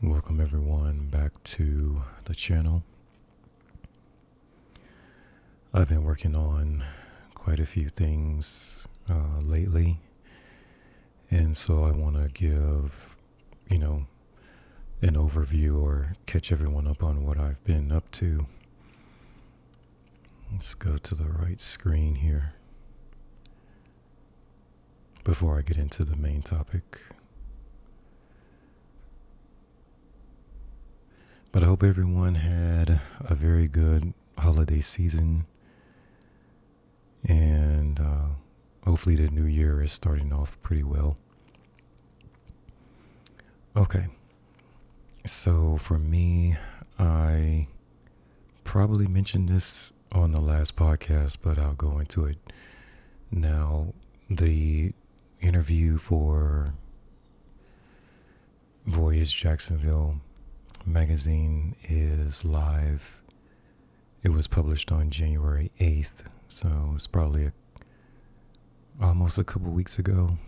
Welcome everyone back to the channel. I've been working on quite a few things lately, and so I want to give, an overview or catch everyone up on what I've been up to. Let's go to the right screen here before I get into the main topic. But I hope everyone had a very good holiday season, and hopefully the new year is starting off pretty well. Okay, so for me, I probably mentioned this on the last podcast, but I'll go into it now. The interview for Voyage Jacksonville magazine is live. It was published on January 8th, so it's probably almost a couple weeks ago.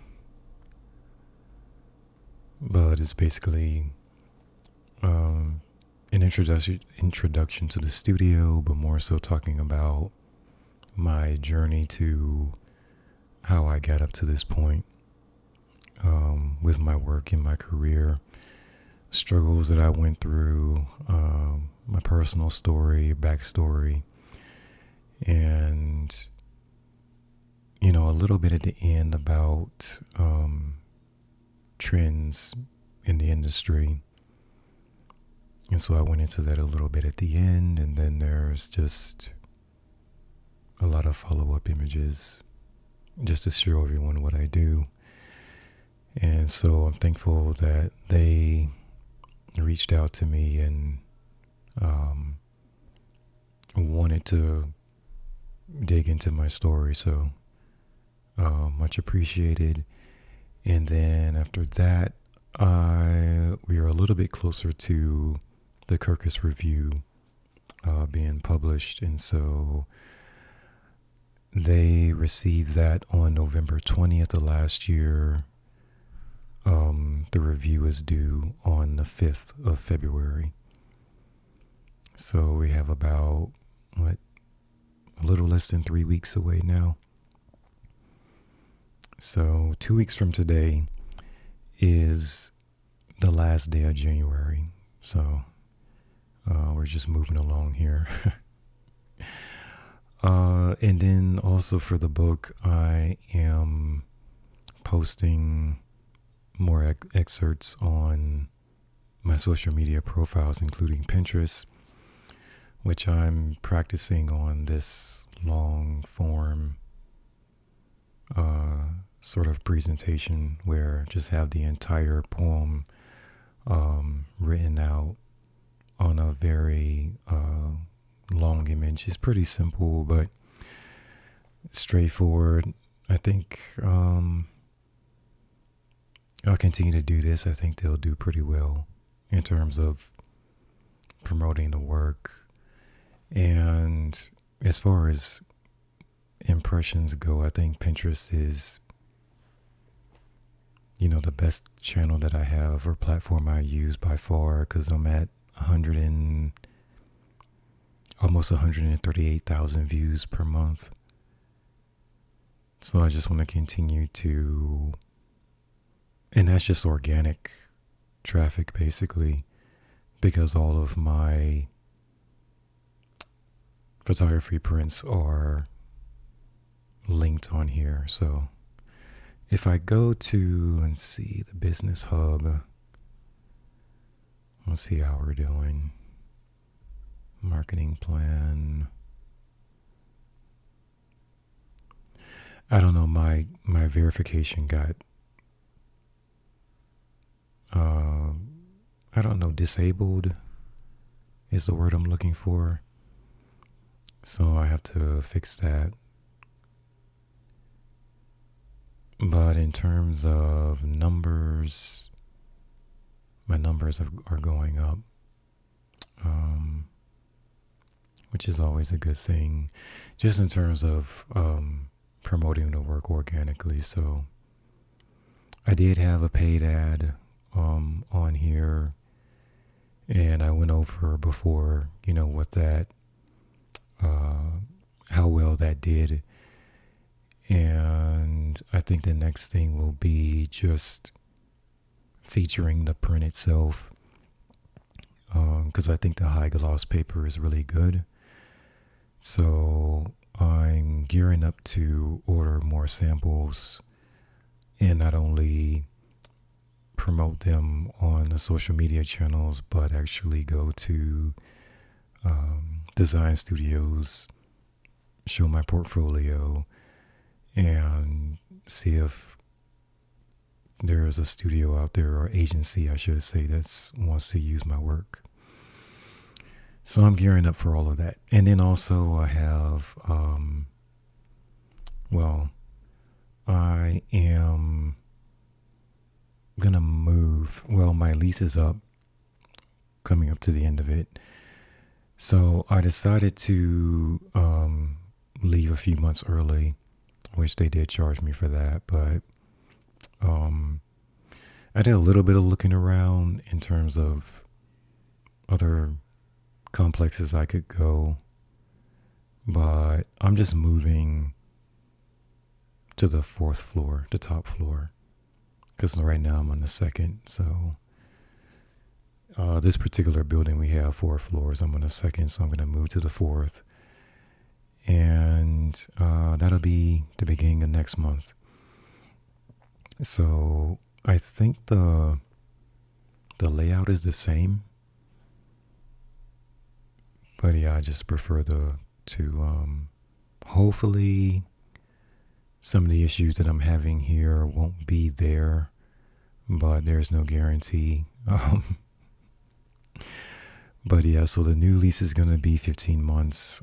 But it's basically an introduction to the studio, but more so talking about my journey to how I got up to this point with my work and my career, struggles that I went through, my personal story, backstory, and a little bit at the end about trends in the industry. And so I went into that a little bit at the end, and then there's just a lot of follow-up images just to show everyone what I do. And so I'm thankful that they reached out to me and wanted to dig into my story. So much appreciated. And then after that, we are a little bit closer to the Kirkus Review being published. And so they received that on November 20th of last year. The review is due on the 5th of February. So we have about, a little less than 3 weeks away now. So 2 weeks from today is the last day of January. So we're just moving along here. And then also for the book, I am posting more excerpts on my social media profiles, including Pinterest, which I'm practicing on this long form sort of presentation where I just have the entire poem written out on a very long image. It's pretty simple, but straightforward. I think I'll continue to do this. I think they'll do pretty well in terms of promoting the work. And as far as impressions go, I think Pinterest is, the best channel that I have or platform I use by far, because I'm at almost 138,000 views per month. So I just want to continue to, and that's just organic traffic basically, because all of my photography prints are linked on here. So if I go to and see the business hub, let's see how we're doing. Marketing plan. I don't know, my verification got disabled is the word I'm looking for. So I have to fix that. But in terms of numbers, my numbers are going up, which is always a good thing, just in terms of promoting the work organically. So I did have a paid ad on here And I went over before, what how well that did. And I think the next thing will be just featuring the print itself, because I think the high gloss paper is really good. So I'm gearing up to order more samples and not only promote them on the social media channels, but actually go to design studios, show my portfolio, and see if there is a studio out there, or agency, I should say, that wants to use my work. So I'm gearing up for all of that. And then also I have, I am going to move. Well, my lease is up, coming up to the end of it. So I decided to leave a few months early, which they did charge me for that. But I did a little bit of looking around in terms of other complexes I could go. But I'm just moving to the 4th floor, the top floor, because right now I'm on the 2nd. So this particular building, we have 4 floors. I'm on the 2nd, so I'm going to move to the 4th. And that'll be the beginning of next month. So I think the layout is the same. But yeah, I just prefer to hopefully some of the issues that I'm having here won't be there, but there's no guarantee. But yeah, so the new lease is going to be 15 months.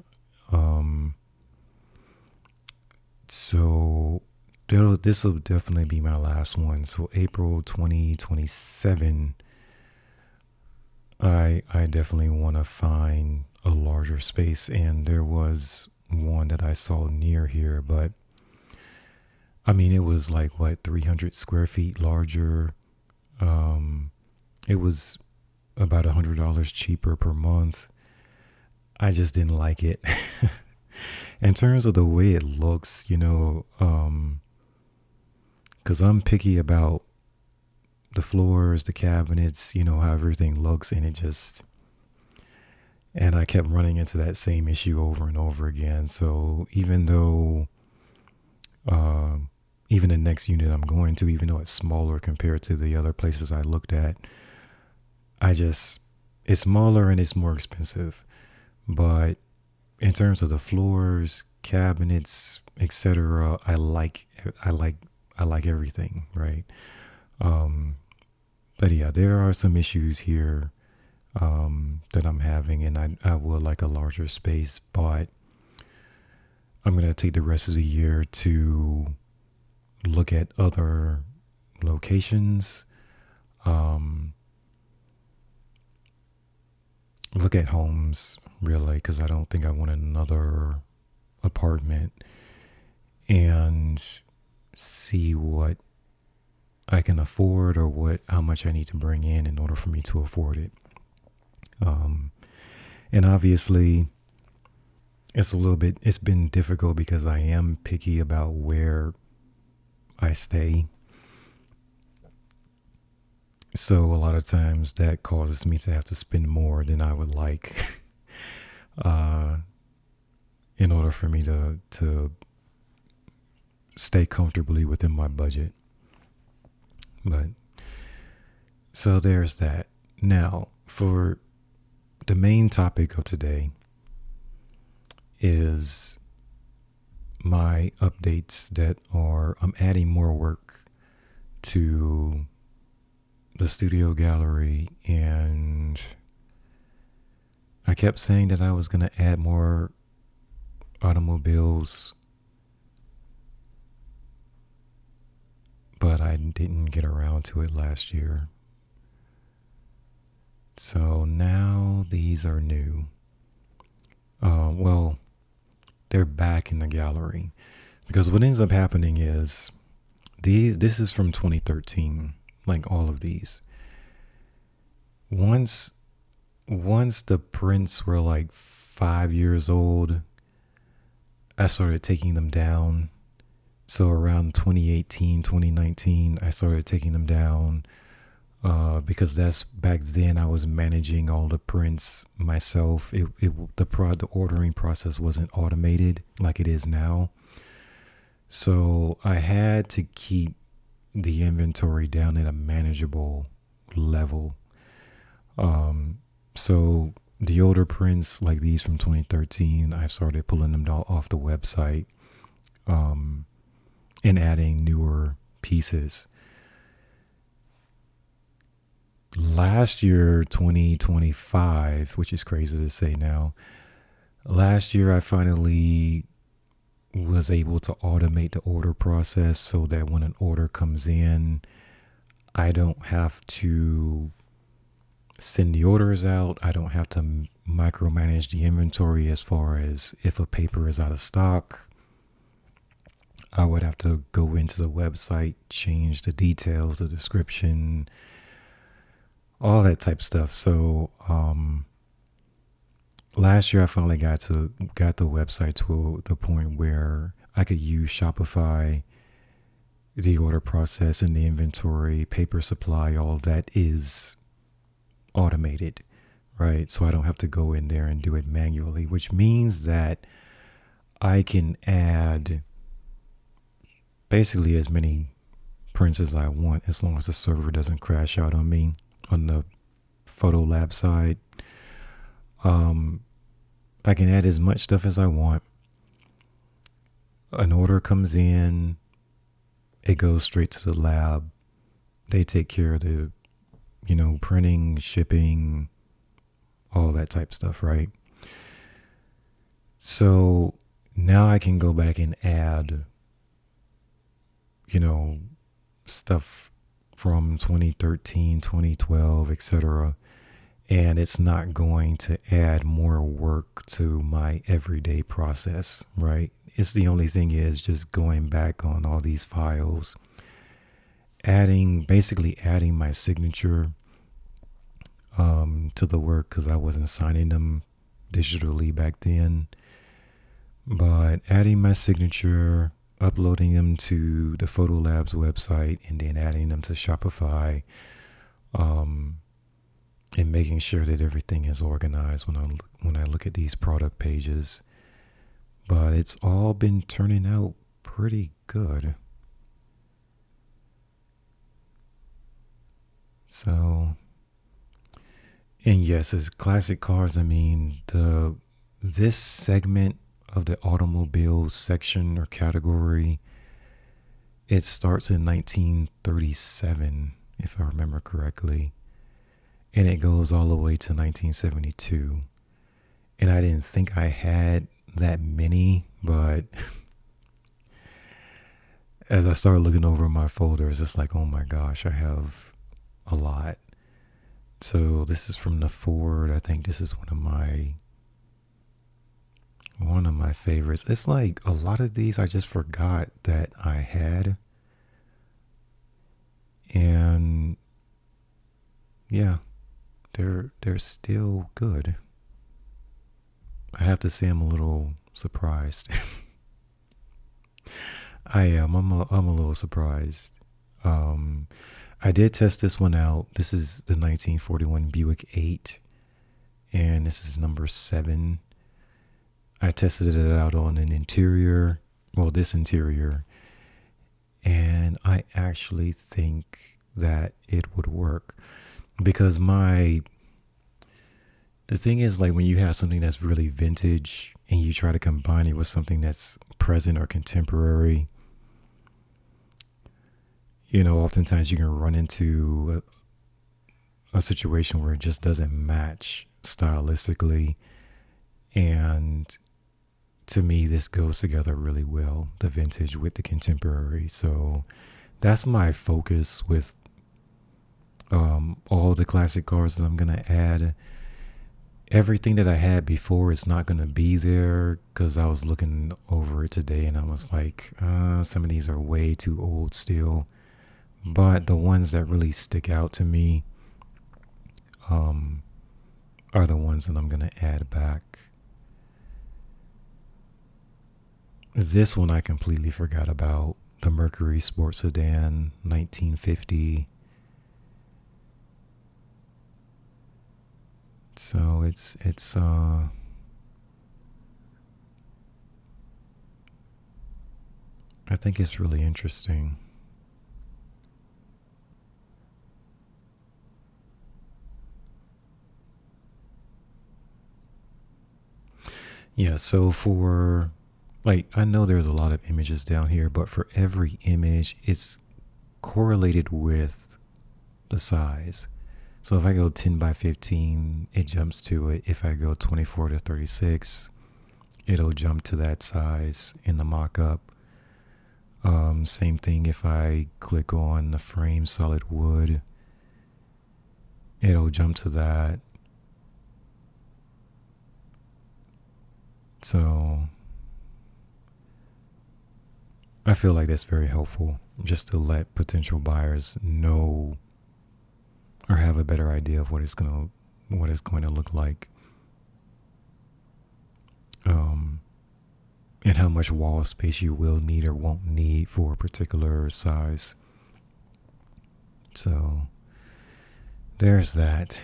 So this will definitely be my last one. So April 2027, I definitely want to find a larger space. And there was one that I saw near here, but I mean, it was like 300 square feet larger. It was about $100 cheaper per month. I just didn't like it. In terms of the way it looks, because I'm picky about the floors, the cabinets, how everything looks, and and I kept running into that same issue over and over again. So even though, even the next unit I'm going to, even though it's smaller compared to the other places I looked at, it's smaller and it's more expensive. But in terms of the floors, cabinets, etc., I like everything, right? But yeah, there are some issues here that I'm having, and I would like a larger space, but I'm going to take the rest of the year to look at other locations, look at homes, really, because I don't think I want another apartment, and see what I can afford, or how much I need to bring in order for me to afford it. And obviously it's been difficult because I am picky about where I stay. So a lot of times that causes me to have to spend more than I would like in order for me to stay comfortably within my budget. But so there's that. Now, for the main topic of today is my updates that I'm adding more work to the studio gallery, and I kept saying that I was going to add more automobiles, but I didn't get around to it last year. So now these are new. Well, they're back in the gallery, because what ends up happening is this is from 2013, like all of these. Once once the prints were like 5 years old, I started taking them down. So around 2018, 2019, I started taking them down because that's back then I was managing all the prints myself. The ordering process wasn't automated like it is now. So I had to keep the inventory down at a manageable level. So the older prints like these from 2013, I started pulling them off the website and adding newer pieces. Last year, 2025, which is crazy to say now, last year I finally was able to automate the order process so that when an order comes in, I don't have to send the orders out. I don't have to micromanage the inventory as far as if a paper is out of stock. I would have to go into the website, change the details, the description, all that type of stuff. So last year I finally got the website to the point where I could use Shopify, the order process and the inventory, paper supply, all that is automated, right? So I don't have to go in there and do it manually, which means that I can add basically as many prints as I want as long as the server doesn't crash out on me on the photo lab side. I can add as much stuff as I want. An order comes in, it goes straight to the lab. They take care of the, printing, shipping, all that type of stuff, right? So now I can go back and add, stuff from 2013, 2012, etc. And it's not going to add more work to my everyday process, right? It's the only thing is just going back on all these files, basically adding my signature to the work because I wasn't signing them digitally back then. But adding my signature, uploading them to the Photo Labs website, and then adding them to Shopify, and making sure that everything is organized when I look at these product pages. But it's all been turning out pretty good. So, and yes, as classic cars, I mean this segment of the automobile section or category, it starts in 1937, if I remember correctly. And it goes all the way to 1972. And I didn't think I had that many, but as I started looking over my folders, it's like, oh my gosh, I have a lot. So this is from the Ford. I think this is one of my favorites. It's like a lot of these I just forgot that I had. And yeah, they're still good. I have to say I'm a little surprised. I am. I'm a little surprised. I did test this one out. This is the 1941 Buick 8, and this is number 7. I tested it out on an interior, this interior, and I actually think that it would work because the thing is, like, when you have something that's really vintage and you try to combine it with something that's present or contemporary, oftentimes you can run into a situation where it just doesn't match stylistically. And to me, this goes together really well, the vintage with the contemporary. So that's my focus with all the classic cars that I'm going to add. Everything that I had before is not going to be there because I was looking over it today and I was like, some of these are way too old still. But the ones that really stick out to me are the ones that I'm going to add back. This one I completely forgot about. The Mercury Sports Sedan 1950. So it's I think it's really interesting. Yeah, so for like I know there's a lot of images down here, but for every image it's correlated with the size. So if I go 10 by 15, it jumps to it. If I go 24 to 36, it'll jump to that size in the mock-up. Same thing if I click on the frame solid wood, it'll jump to that. So I feel like that's very helpful just to let potential buyers know or have a better idea of what it's going to look like. And how much wall space you will need or won't need for a particular size. So there's that.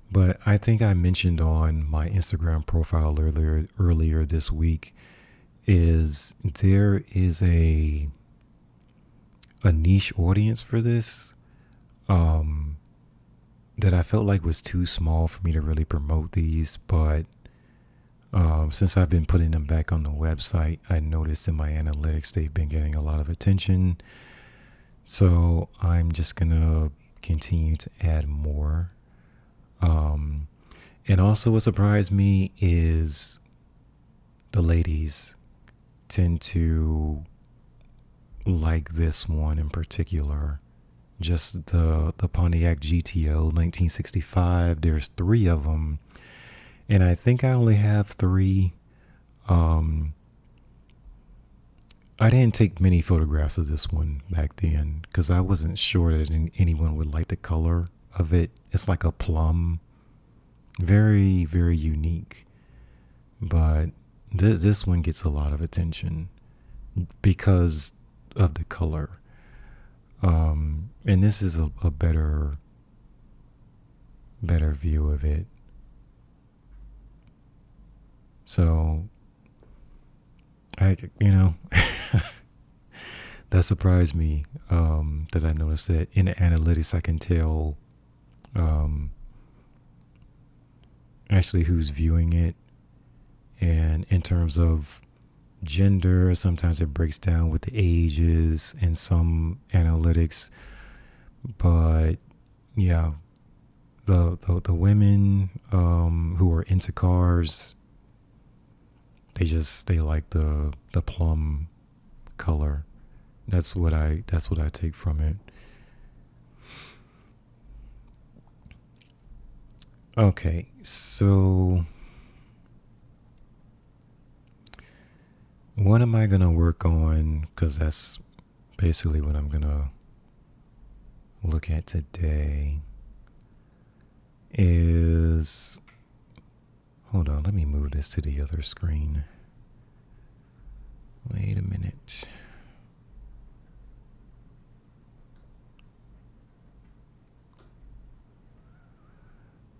But I think I mentioned on my Instagram profile earlier this week is there is a niche audience for this that I felt like was too small for me to really promote these, but since I've been putting them back on the website, I noticed in my analytics they've been getting a lot of attention. So I'm just gonna continue to add more. And also what surprised me is the ladies tend to like this one in particular. Just the Pontiac GTO 1965. There's 3 of them. And I think I only have 3. I didn't take many photographs of this one back then because I wasn't sure that anyone would like the color of it. It's like a plum. Very, very unique. But this one gets a lot of attention because of the color. And this is a better view of it. So, that surprised me, that I noticed that in the analytics I can tell actually who's viewing it. And in terms of gender, sometimes it breaks down with the ages in some analytics. But yeah, the women who are into cars, they like the plum color. That's what I take from it. Okay, so what am I gonna work on? Because that's basically what I'm gonna look at today. Is hold on, let me move this to the other screen. Wait a minute.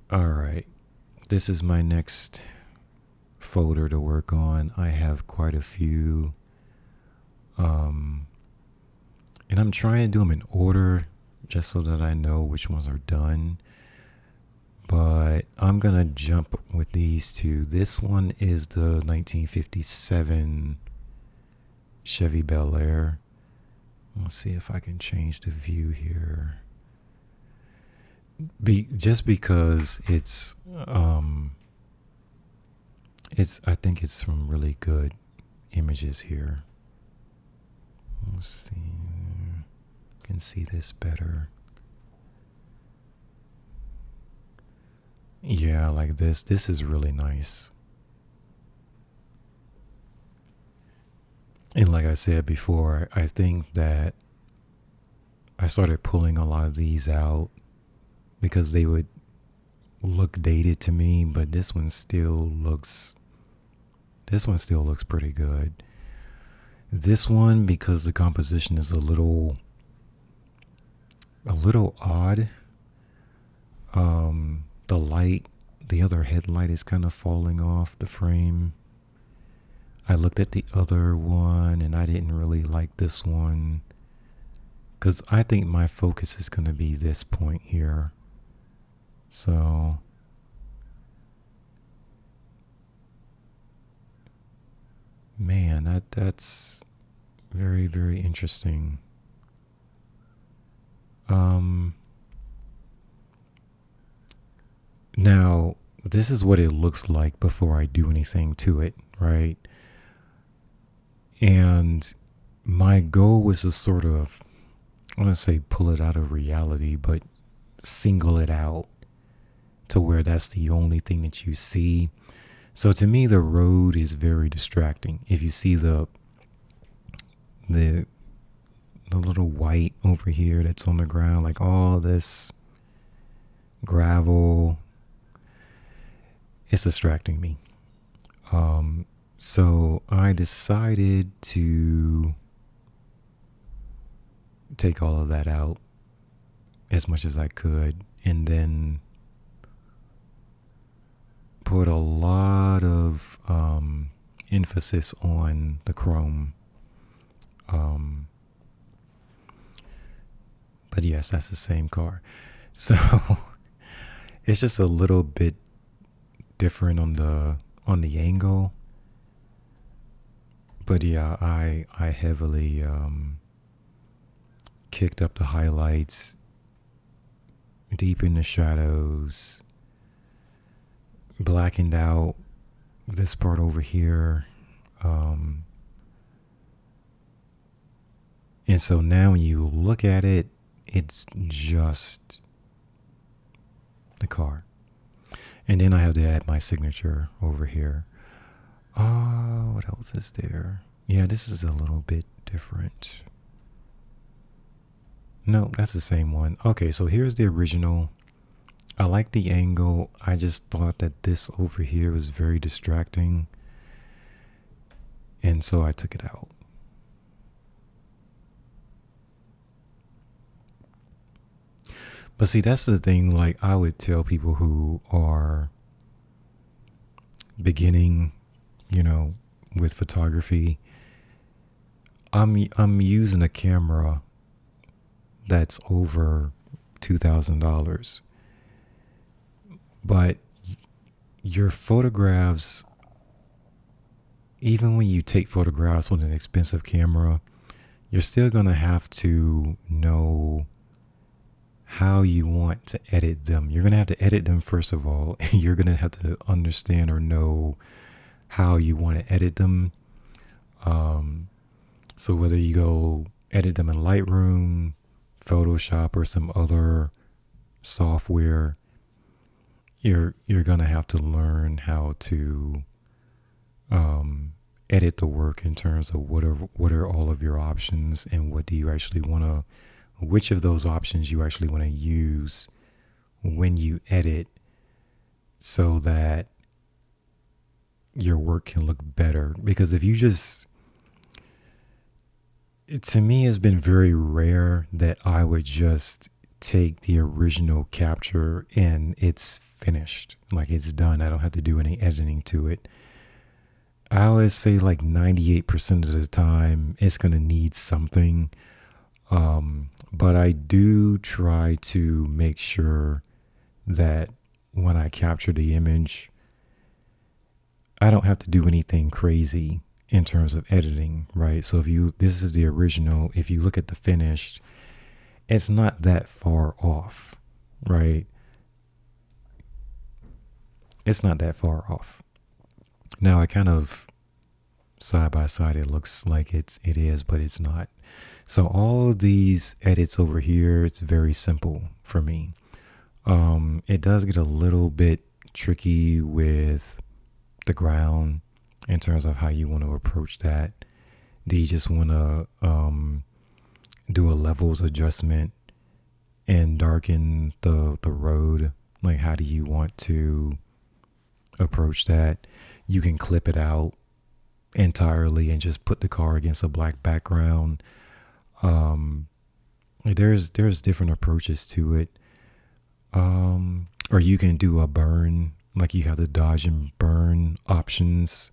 All right, this is my next folder to work on. I have quite a few, and I'm trying to do them in order just so that I know which ones are done. But I'm gonna jump with these 2. This one is the 1957 Chevy Bel Air. Let's see if I can change the view here. Just because it's I think it's some really good images here. Let's see. I can see this better. Yeah, like this. This is really nice. And like I said before, I think that I started pulling a lot of these out because they would look dated to me, but this one still looks pretty good. This one, because the composition is a little odd. The light, the other headlight is kind of falling off the frame. I looked at the other one and I didn't really like this one because I think my focus is going to be this point here. So man, that's very, very interesting. Now, this is what it looks like before I do anything to it, right? And my goal was to sort of, I want to say pull it out of reality, but single it out to where that's the only thing that you see. So to me, the road is very distracting. If you see the little white over here that's on the ground, like all this gravel, it's distracting me. So I decided to take all of that out as much as I could, and then put a lot of emphasis on the chrome. But yes, that's the same car. So it's just a little bit different on the angle. But yeah, I heavily kicked up the highlights, deep in the shadows, blackened out this part over here. And so now when you look at it, it's just the car. And then I have to add my signature over here. Oh, what else is there? Yeah, this is a little bit different. No, that's the same one. Okay, so here's the original. I like the angle. I just thought that this over here was very distracting. And so I took it out. But see, that's the thing. Like, I would tell people who are beginning, with photography, I'm using a camera that's over $2,000. But your photographs, even when you take photographs with an expensive camera, you're still going to have to know how you want to edit them. You're going to have to edit them first of all. You're going to have to understand or know how you want to edit them. So whether you go edit them in Lightroom, Photoshop, or some other software, you're going to have to learn how to edit the work in terms of what are all of your options, and what do you actually want to, which of those options you actually want to use when you edit, so that your work can look better. Because if you just, to me, it's been very rare that I would just take the original capture and it's finished, like it's done. I don't have to do any editing to it. I always say like 98% of the time it's going to need something. But I do try to make sure that when I capture the image, I don't have to do anything crazy in terms of editing, right? So this is the original. If you look at the finished, it's not that far off, right? It's not that far off. Now I kind of side by side, it looks like it is, but it's not. So all of these edits over here, it's very simple for me. It does get a little bit tricky with the ground in terms of how you want to approach that. Do you just want to do a levels adjustment and darken the road? Like, how do you want to approach that? You can clip it out entirely and just put the car against a black background. Um, there's different approaches to it. Or you can do a burn, like you have the dodge and burn options.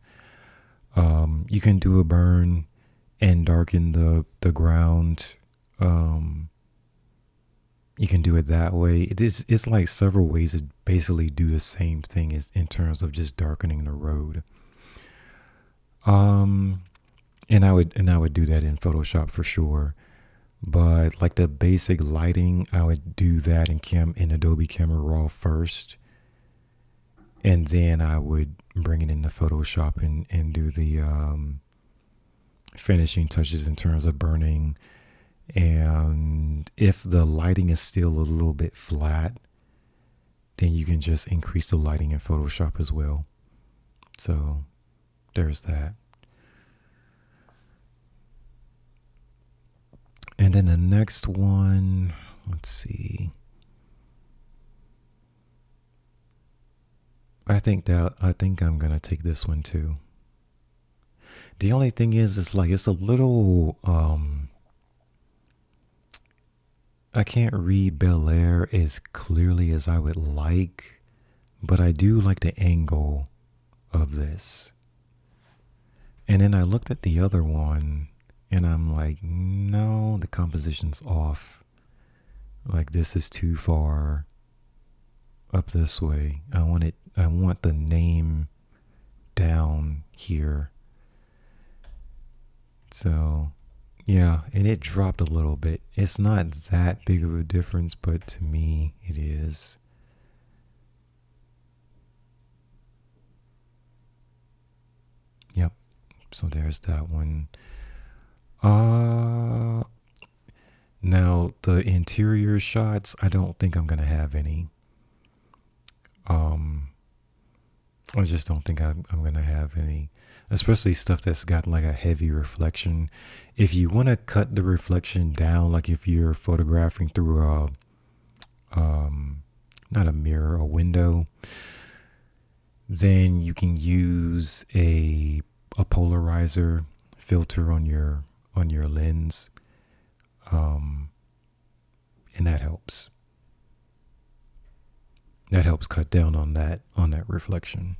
You can do a burn and darken the ground. Um, you can do it that way. It's like several ways to basically do the same thing as in terms of just darkening the road. Um, and I would do that in Photoshop for sure. But like the basic lighting, I would do that in Adobe Camera Raw first, and then I would bring it into Photoshop and do the finishing touches in terms of burning. And if the lighting is still a little bit flat, then you can just increase the lighting in Photoshop as well. So there's that. And then the next one, let's see. I think I'm gonna take this one too. The only thing is, it's like it's a little. I can't read Bel Air as clearly as I would like, but I do like the angle of this. And then I looked at the other one, and I'm like, no, the composition's off. Like, this is too far up this way. I want the name down here. So, yeah, and it dropped a little bit. It's not that big of a difference, but to me, it is. Yep. So there's that one. Now the interior shots, I don't think I'm gonna have any. I just don't think I'm gonna have any, especially stuff that's got like a heavy reflection. If you want to cut the reflection down, like if you're photographing through not a mirror, a window, then you can use a polarizer filter on your lens, and that helps. That helps cut down on that reflection.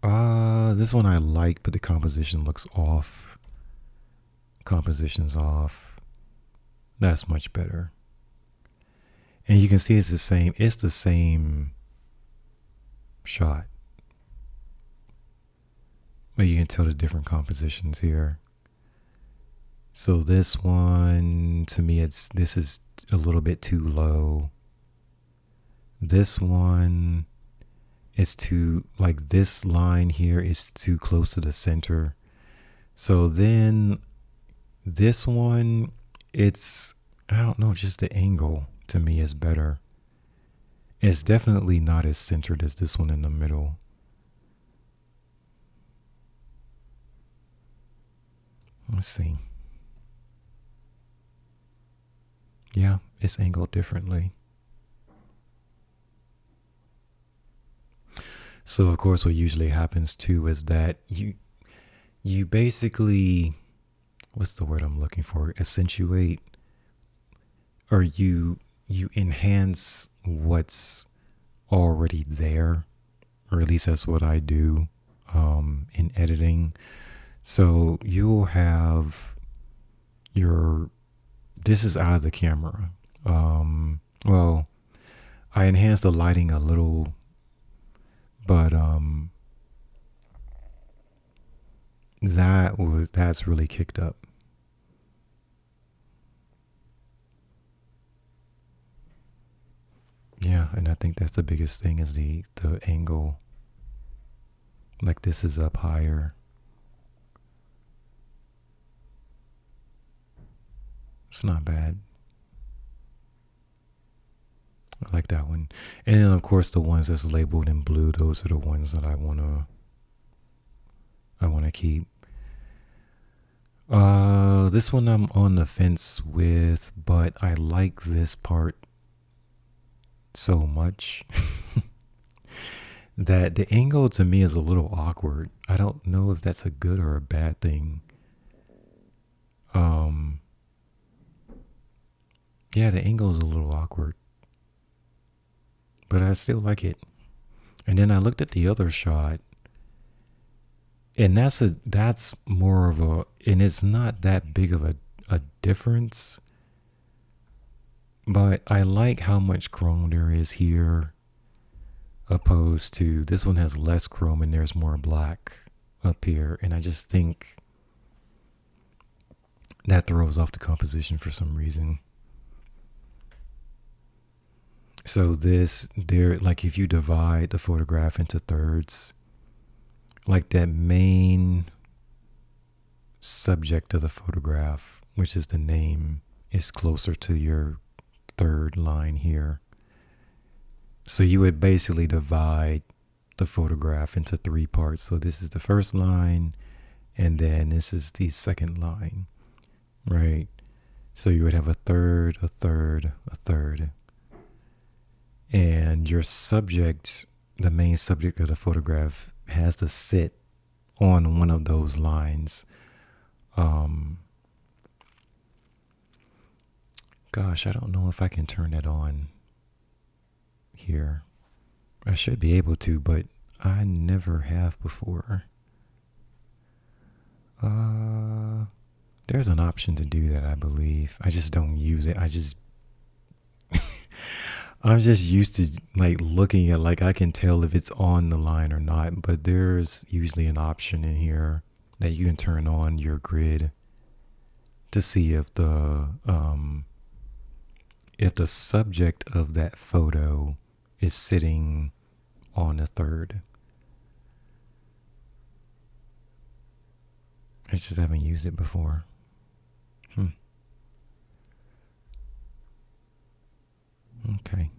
This one I like, but the composition looks off. Composition's off. That's much better. And you can see it's the same. It's the same shot, but you can tell the different compositions here. So this one, to me, this is a little bit too low. This one, it's too, like this line here is too close to the center. So then this one, it's, I don't know, just the angle to me is better. It's definitely not as centered as this one in the middle. Let's see. Yeah, it's angled differently. So of course what usually happens too is that you basically, what's the word I'm looking for? Accentuate, or you enhance what's already there, or at least that's what I do in editing. So you'll have this is out of the camera. Well, I enhanced the lighting a little, but that's really kicked up. Yeah, and I think that's the biggest thing is the angle. Like this is up higher. It's not bad. I like that one. And then of course the ones that's labeled in blue, those are the ones that I want to I want to keep. This one I'm on the fence with, but I like this part so much that the angle to me is a little awkward. I don't know if that's a good or a bad thing. Yeah, the angle is a little awkward, but I still like it. And then I looked at the other shot, and that's more of a, and it's not that big of a difference, but I like how much chrome there is here, opposed to this one has less chrome and there's more black up here, and I just think that throws off the composition for some reason. So this, there, like if you divide the photograph into thirds, like that main subject of the photograph, which is the name, is closer to your third line here. So you would basically divide the photograph into three parts. So this is the first line, and then this is the second line, right? So you would have a third, a third, a third. And your subject, the main subject of the photograph, has to sit on one of those lines. Gosh, I don't know if I can turn it on here. I should be able to, but I never have before. There's an option to do that, I believe. I just don't use it. I'm just used to like looking at, like I can tell if it's on the line or not, but there's usually an option in here that you can turn on your grid to see if the subject of that photo is sitting on a third. I just haven't used it before. Okay.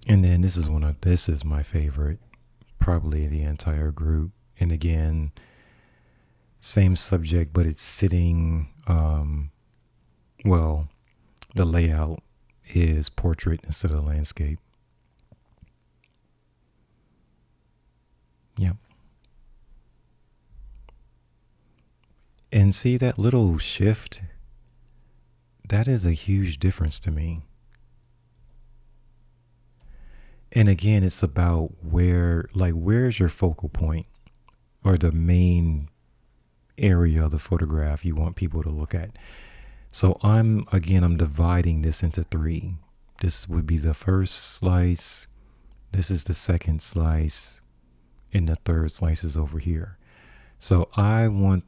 And then this is my favorite, probably the entire group. And again, same subject, but it's sitting, well, the layout is portrait instead of landscape. Yep. And see that little shift? That is a huge difference to me. And again, it's about where's your focal point or the main area of the photograph you want people to look at. So I'm dividing this into three. This would be the first slice. This is the second slice. And the third slice is over here. So I want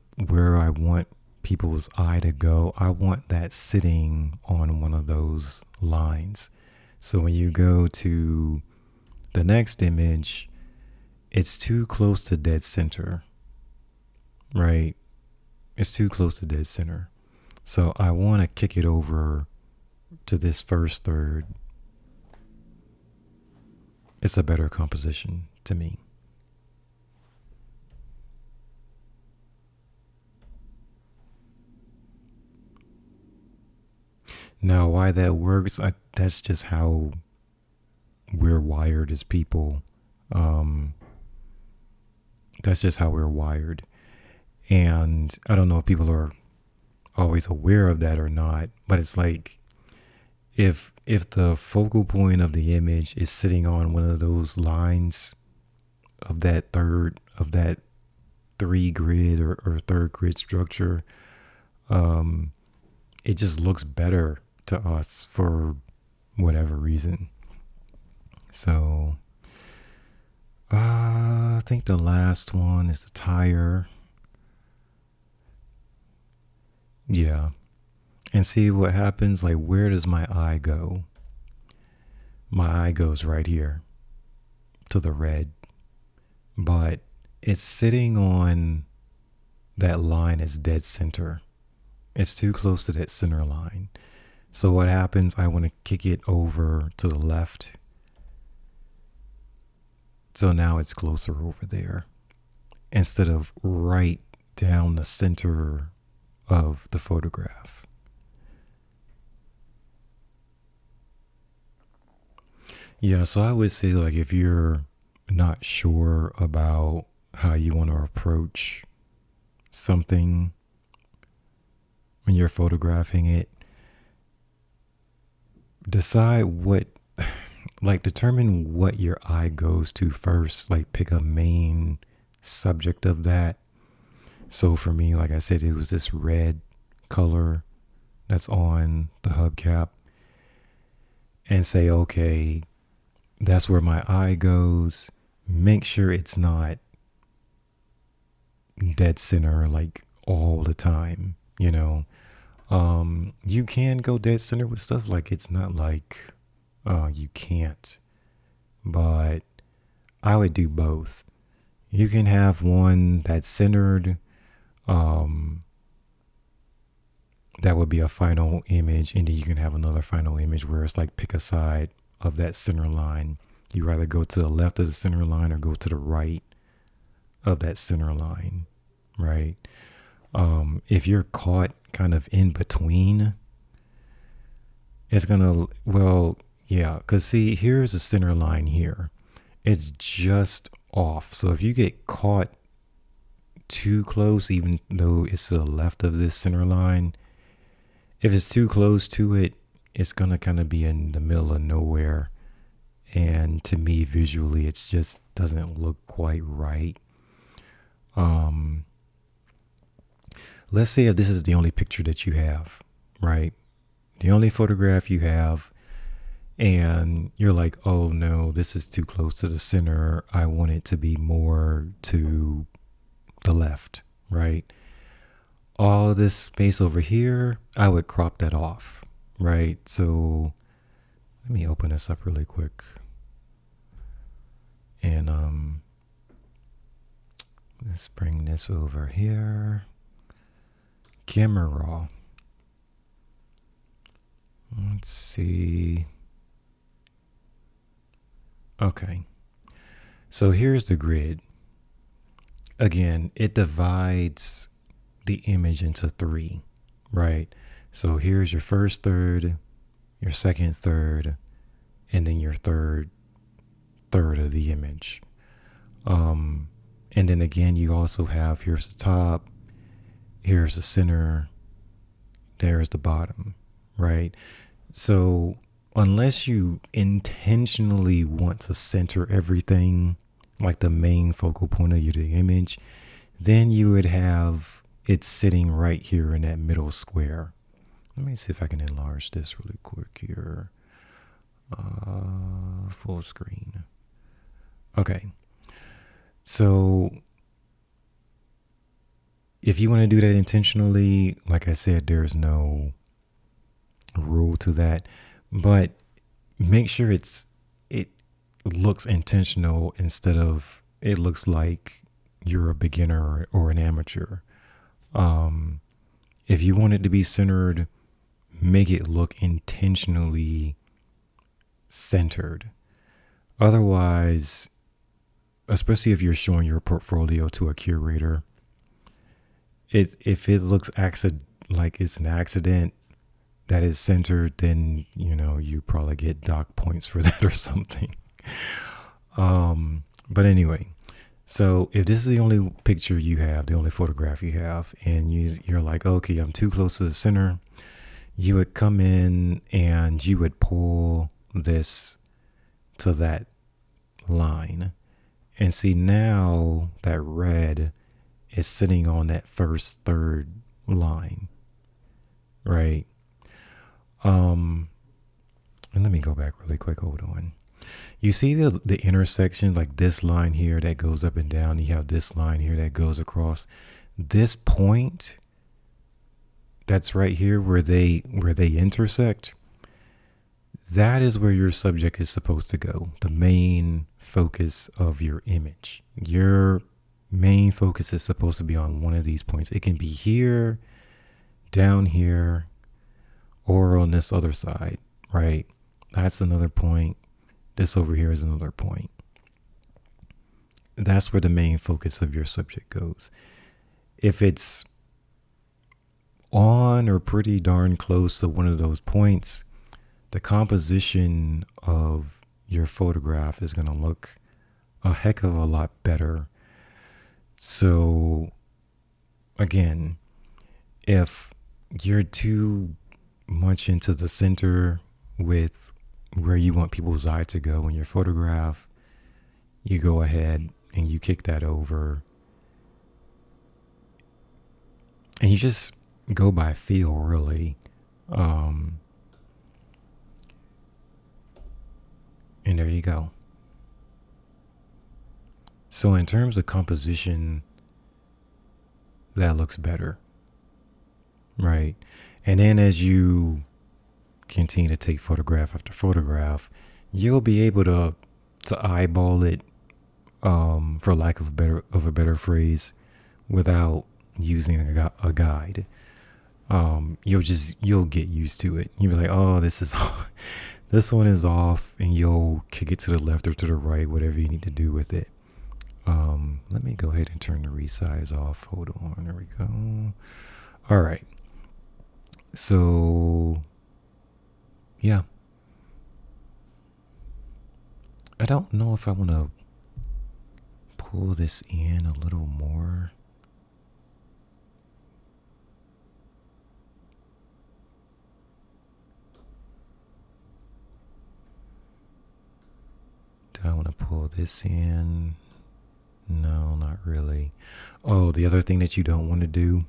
people's eye to go. I want that sitting on one of those lines. So when you go to the next image, it's too close to dead center, right? It's too close to dead center. So I want to kick it over to this first third. It's a better composition to me. Now, why that works, that's just how we're wired as people. That's just how we're wired. And I don't know if people are always aware of that or not, but it's like if the focal point of the image is sitting on one of those lines of that three grid or third grid structure, it just looks better to us for whatever reason. So I think the last one is the tire. Yeah. And see what happens, like where does my eye go? My eye goes right here to the red, but it's sitting on that line is dead center. It's too close to that center line. So what happens, I want to kick it over to the left. So now it's closer over there instead of right down the center of the photograph. Yeah, so I would say, like, if you're not sure about how you want to approach something when you're photographing it, decide what, like, determine what your eye goes to first. Like, pick a main subject of that. So for me, like I said, it was this red color that's on the hubcap, and say, okay, that's where my eye goes. Make sure it's not dead center like all the time, you know. You can go dead center with stuff, like it's not like you can't, but I would do both. You can have one that's centered, that would be a final image, and then you can have another final image where it's like pick a side of that center line. You either go to the left of the center line or go to the right of that center line, right? If you're caught kind of in between, it's gonna, well, yeah, because see, here's the center line here. It's just off. So if you get caught too close, even though it's to the left of this center line, if it's too close to it, it's gonna kind of be in the middle of nowhere. And to me, visually, it just doesn't look quite right. Let's say if this is the only picture that you have, right? The only photograph you have, and you're like, oh no, this is too close to the center. I want it to be more to the left, right? All this space over here, I would crop that off, right? So let me open this up really quick. And let's bring this over here. Camera raw. Let's see. Okay. So here's the grid. Again, it divides the image into three, right? So here's your first third, your second third, and then your third of the image. And then again, you also have, here's the top, here's the center, there's the bottom, right? So unless you intentionally want to center everything, like the main focal point of the image, then you would have it sitting right here in that middle square. Let me see if I can enlarge this really quick here. Full screen. Okay. So if you want to do that intentionally, like I said, there's no rule to that, but make sure it looks intentional instead of it looks like you're a beginner or an amateur. If you want it to be centered, make it look intentionally centered. Otherwise, especially if you're showing your portfolio to a curator, if it looks like it's an accident that is centered, then you probably get dock points for that or something. But anyway, so if this is the only picture you have, the only photograph you have, and you're like, okay, I'm too close to the center, you would come in and you would pull this to that line, and see now that red is sitting on that first third line, right? And let me go back really quick. Hold on. You see the intersection, like this line here that goes up and down. You have this line here that goes across. This point that's right here where they intersect, that is where your subject is supposed to go. The main focus of your image. Your main focus is supposed to be on one of these points. It can be here, down here, or on this other side, right? That's another point. This over here is another point. That's where the main focus of your subject goes. If it's on or pretty darn close to one of those points, the composition of your photograph is going to look a heck of a lot better. So, again, if you're too much into the center with where you want people's eye to go in your photograph, you go ahead and you kick that over. And you just go by feel, really. And there you go. So in terms of composition, that looks better, right? And then as you continue to take photograph after photograph, you'll be able to eyeball it, for lack of a better phrase, without using a guide. You'll get used to it. You'll be like, oh, this one is off, and you'll kick it to the left or to the right, whatever you need to do with it. Let me go ahead and turn the resize off. Hold on, there we go. All right. So, yeah. I don't know if I want to pull this in a little more. Do I want to pull this in? No, not really. Oh, the other thing that you don't want to do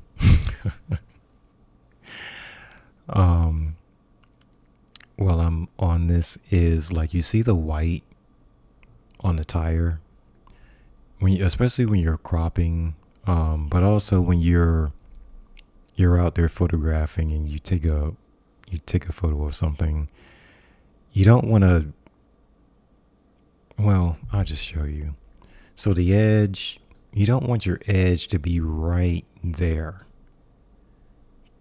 while I'm on this is, like, you see the white on the tire especially when you're cropping, but also when you're out there photographing and you take a photo of something. You don't want to, well, I'll just show you. So the edge, you don't want your edge to be right there,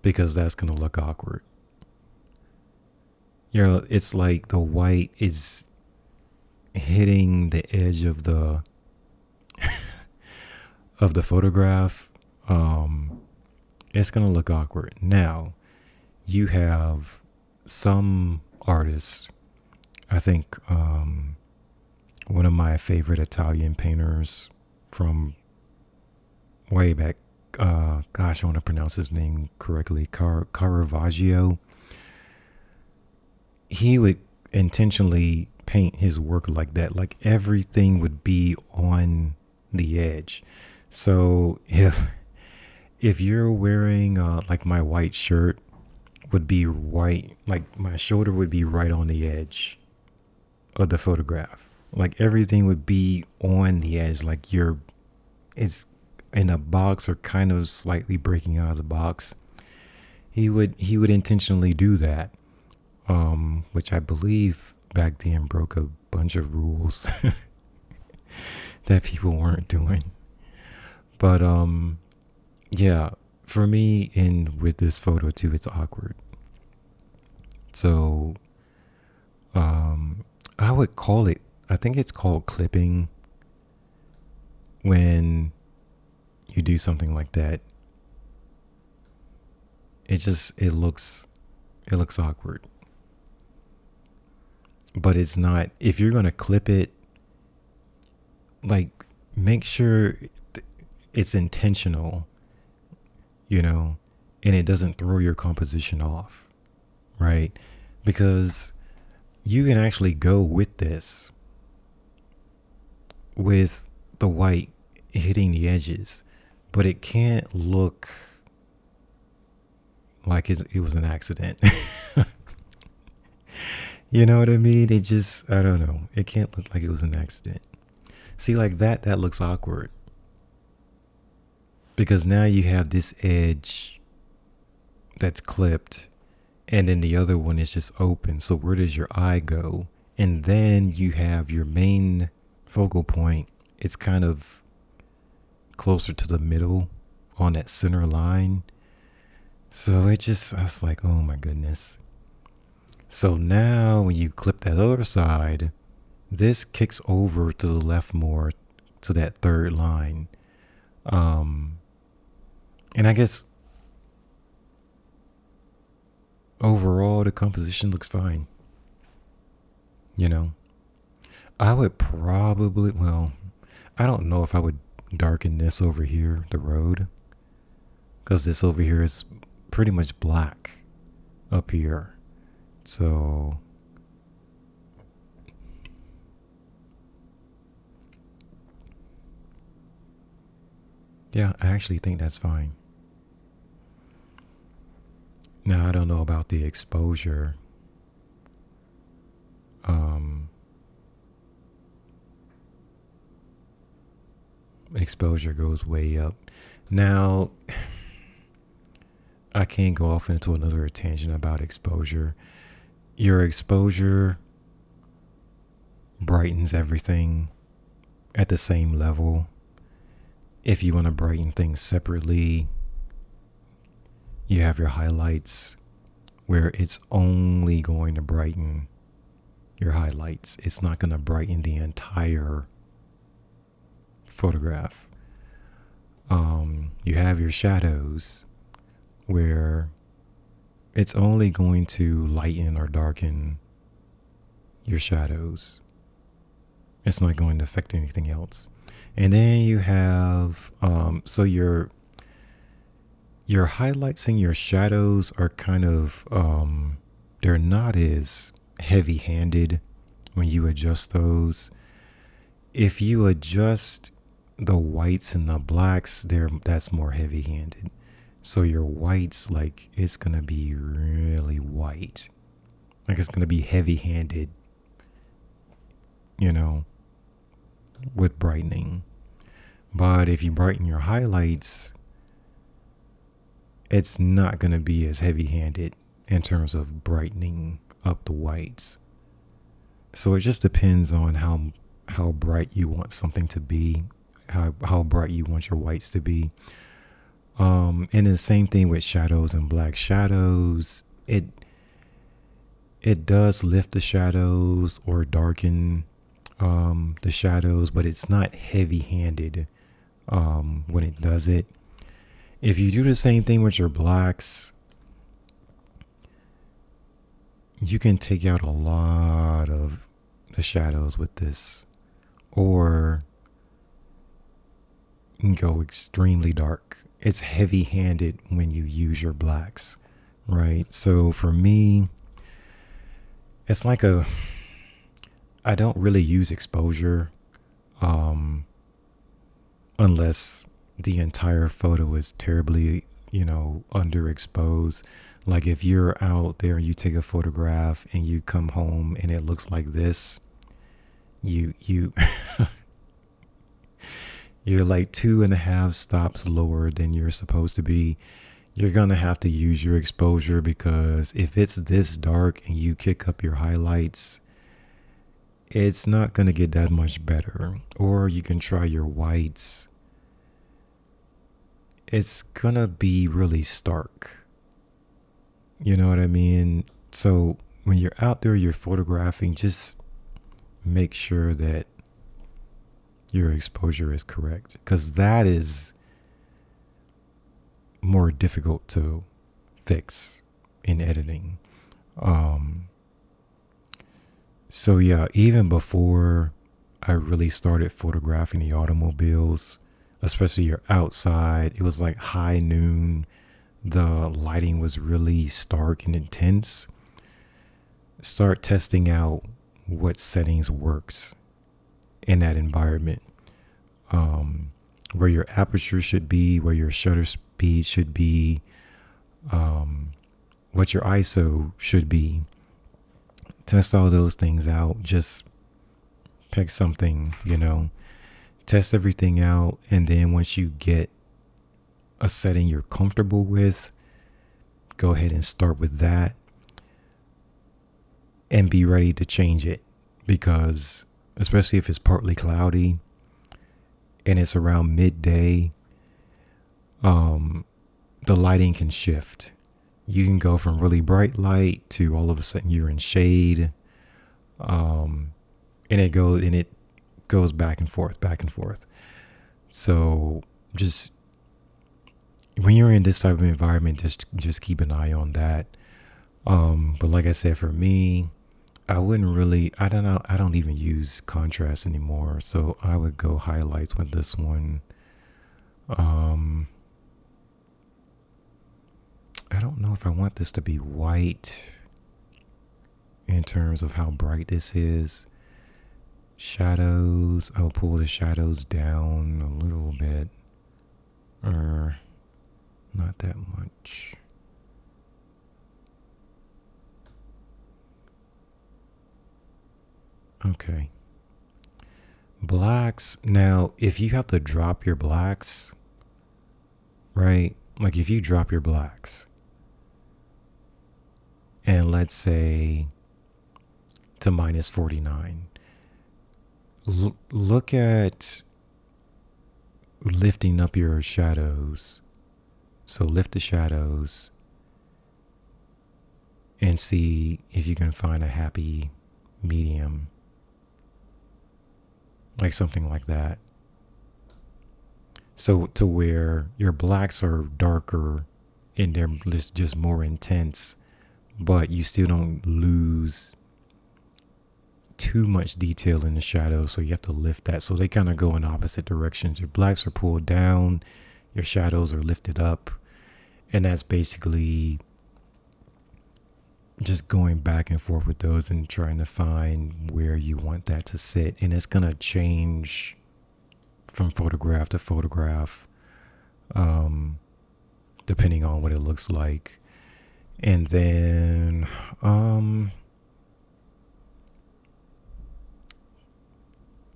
because that's going to look awkward. It's like the white is hitting the edge of the photograph. It's going to look awkward. Now, you have some artists, I think one of my favorite Italian painters from way back, I want to pronounce his name correctly, Caravaggio. He would intentionally paint his work like that, like everything would be on the edge. So if you're wearing like my white shirt would be white, like my shoulder would be right on the edge of the photograph. Like everything would be on the edge, like it's in a box or kind of slightly breaking out of the box. He would intentionally do that, which I believe back then broke a bunch of rules that people weren't doing. But yeah, for me, and with this photo too, it's awkward. So I would call it, I think it's called clipping when you do something like that. It looks awkward. But it's not, if you're going to clip it, like, make sure it's intentional, and it doesn't throw your composition off, right? Because you can actually go with this, with the white hitting the edges, but it can't look like it was an accident. You know what I mean? It just, I don't know. It can't look like it was an accident. See, like that looks awkward. Because now you have this edge that's clipped, and then the other one is just open. So where does your eye go? And then you have your main focal point. It's kind of closer to the middle on that center line. So I was like, oh my goodness. So now when you clip that other side, this kicks over to the left more to that third line. And I guess overall the composition looks fine. I would probably, I don't know if I would darken this over here, the road, because this over here is pretty much black up here. So yeah, I actually think that's fine. Now, I don't know about the exposure. Exposure goes way up. Now, I can't go off into another tangent about exposure. Your exposure brightens everything at the same level. If you want to brighten things separately, you have your highlights where it's only going to brighten your highlights. It's not going to brighten the entire photograph. You have your shadows where it's only going to lighten or darken your shadows. It's not going to affect anything else. And then you have, so your highlights and your shadows are kind of, they're not as heavy-handed when you adjust those. If you adjust the whites and the blacks, that's more heavy-handed. So your whites, like, it's going to be really white. Like, it's going to be heavy-handed, with brightening. But if you brighten your highlights, it's not going to be as heavy-handed in terms of brightening up the whites. So it just depends on how bright you want something to be, how bright you want your whites to be. And the same thing with shadows and black shadows. It does lift the shadows or darken the shadows, but it's not heavy-handed when it does it. If you do the same thing with your blacks, you can take out a lot of the shadows with this, or go extremely dark. It's heavy-handed when you use your blacks, right? So for me, it's like I don't really use exposure unless the entire photo is terribly, underexposed. Like if you're out there and you take a photograph and you come home and it looks like this, you you're like 2.5 stops lower than you're supposed to be. You're gonna have to use your exposure, because if it's this dark and you kick up your highlights, it's not gonna get that much better. Or you can try your whites. It's gonna be really stark. You know what I mean? So when you're out there, you're photographing, just make sure that your exposure is correct, because that is more difficult to fix in editing. So yeah, even before I really started photographing the automobiles, especially you're outside, it was like high noon. The lighting was really stark and intense. Start testing out what settings works in that environment, where your aperture should be, where your shutter speed should be, what your ISO should be. Test all those things out. Just pick something, test everything out. And then once you get a setting you're comfortable with, go ahead and start with that and be ready to change it, because especially if it's partly cloudy, and it's around midday, the lighting can shift. You can go from really bright light to all of a sudden you're in shade. And it goes back and forth, back and forth. So just when you're in this type of environment, just keep an eye on that. But like I said, for me, I don't know, I don't even use contrast anymore. So I would go highlights with this one. I don't know if I want this to be white in terms of how bright this is. Shadows, I'll pull the shadows down a little bit, or not that much. Okay. Blacks. Now, if you have to drop your blacks, right? Like if you drop your blacks, and let's say to minus 49, look at lifting up your shadows. So lift the shadows and see if you can find a happy medium, like something like that. So to where your blacks are darker and they're just more intense, but you still don't lose too much detail in the shadows, so you have to lift that. So they kind of go in opposite directions. Your blacks are pulled down, your shadows are lifted up, and that's basically just going back and forth with those and trying to find where you want that to sit. And it's going to change from photograph to photograph, depending on what it looks like. And then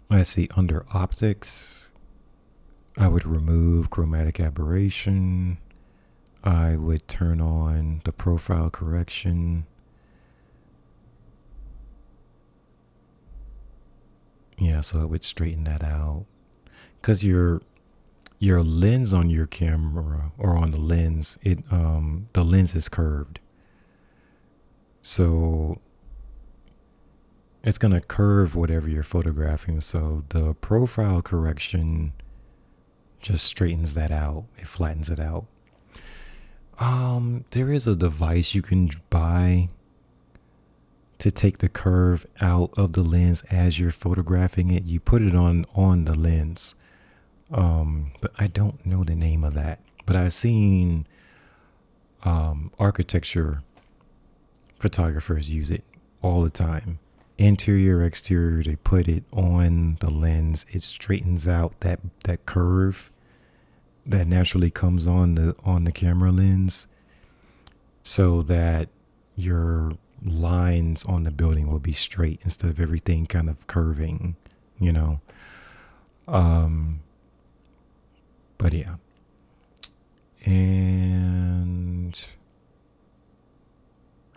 let's see, under optics, I would remove chromatic aberration. I would turn on the profile correction. Yeah, so I would straighten that out. Because your lens on your camera, or on the lens, the lens is curved. So it's going to curve whatever you're photographing. So the profile correction just straightens that out. It flattens it out. There is a device you can buy to take the curve out of the lens as you're photographing it. You put it on the lens. But I don't know the name of that. But I've seen architecture photographers use it all the time. Interior, exterior, they put it on the lens. It straightens out that curve that naturally comes on the camera lens, so that your lines on the building will be straight instead of everything kind of curving, you know. But yeah. And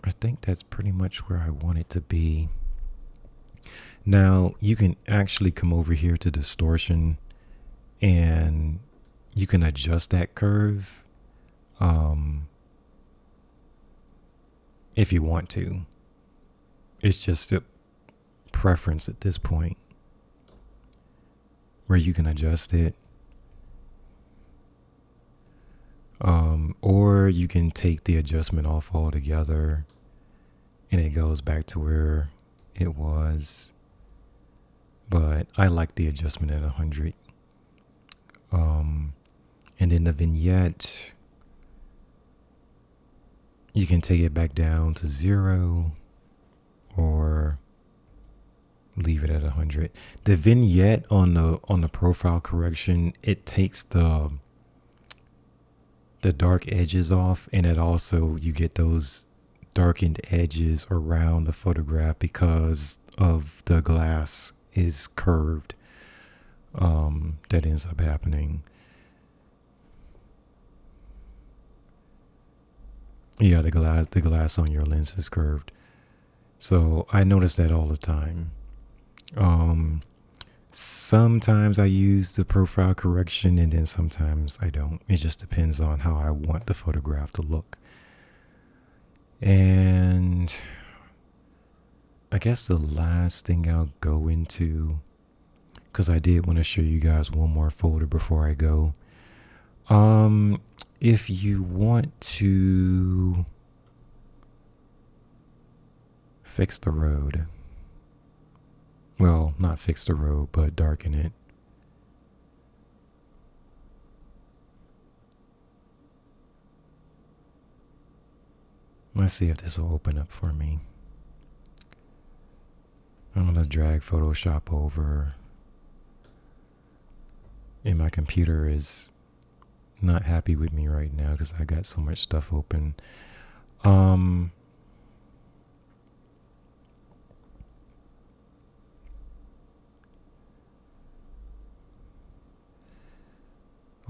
I think that's pretty much where I want it to be. Now, you can actually come over here to distortion and you can adjust that curve if you want to. It's just a preference at this point where you can adjust it. Or you can take the adjustment off altogether and it goes back to where it was. But I like the adjustment at 100. And then the vignette, you can take it back down to 0 or leave it at 100. The vignette on the profile correction, it takes the dark edges off, and it also, you get those darkened edges around the photograph because of the glass is curved. That ends up happening. Yeah, the glass on your lens is curved. So I notice that all the time. Sometimes I use the profile correction and then sometimes I don't. It just depends on how I want the photograph to look. And I guess the last thing I'll go into, because I did want to show you guys one more folder before I go. If you want to fix the road, well, not fix the road, but darken it. Let's see if this will open up for me. I'm going to drag Photoshop over. And my computer is not happy with me right now because I got so much stuff open.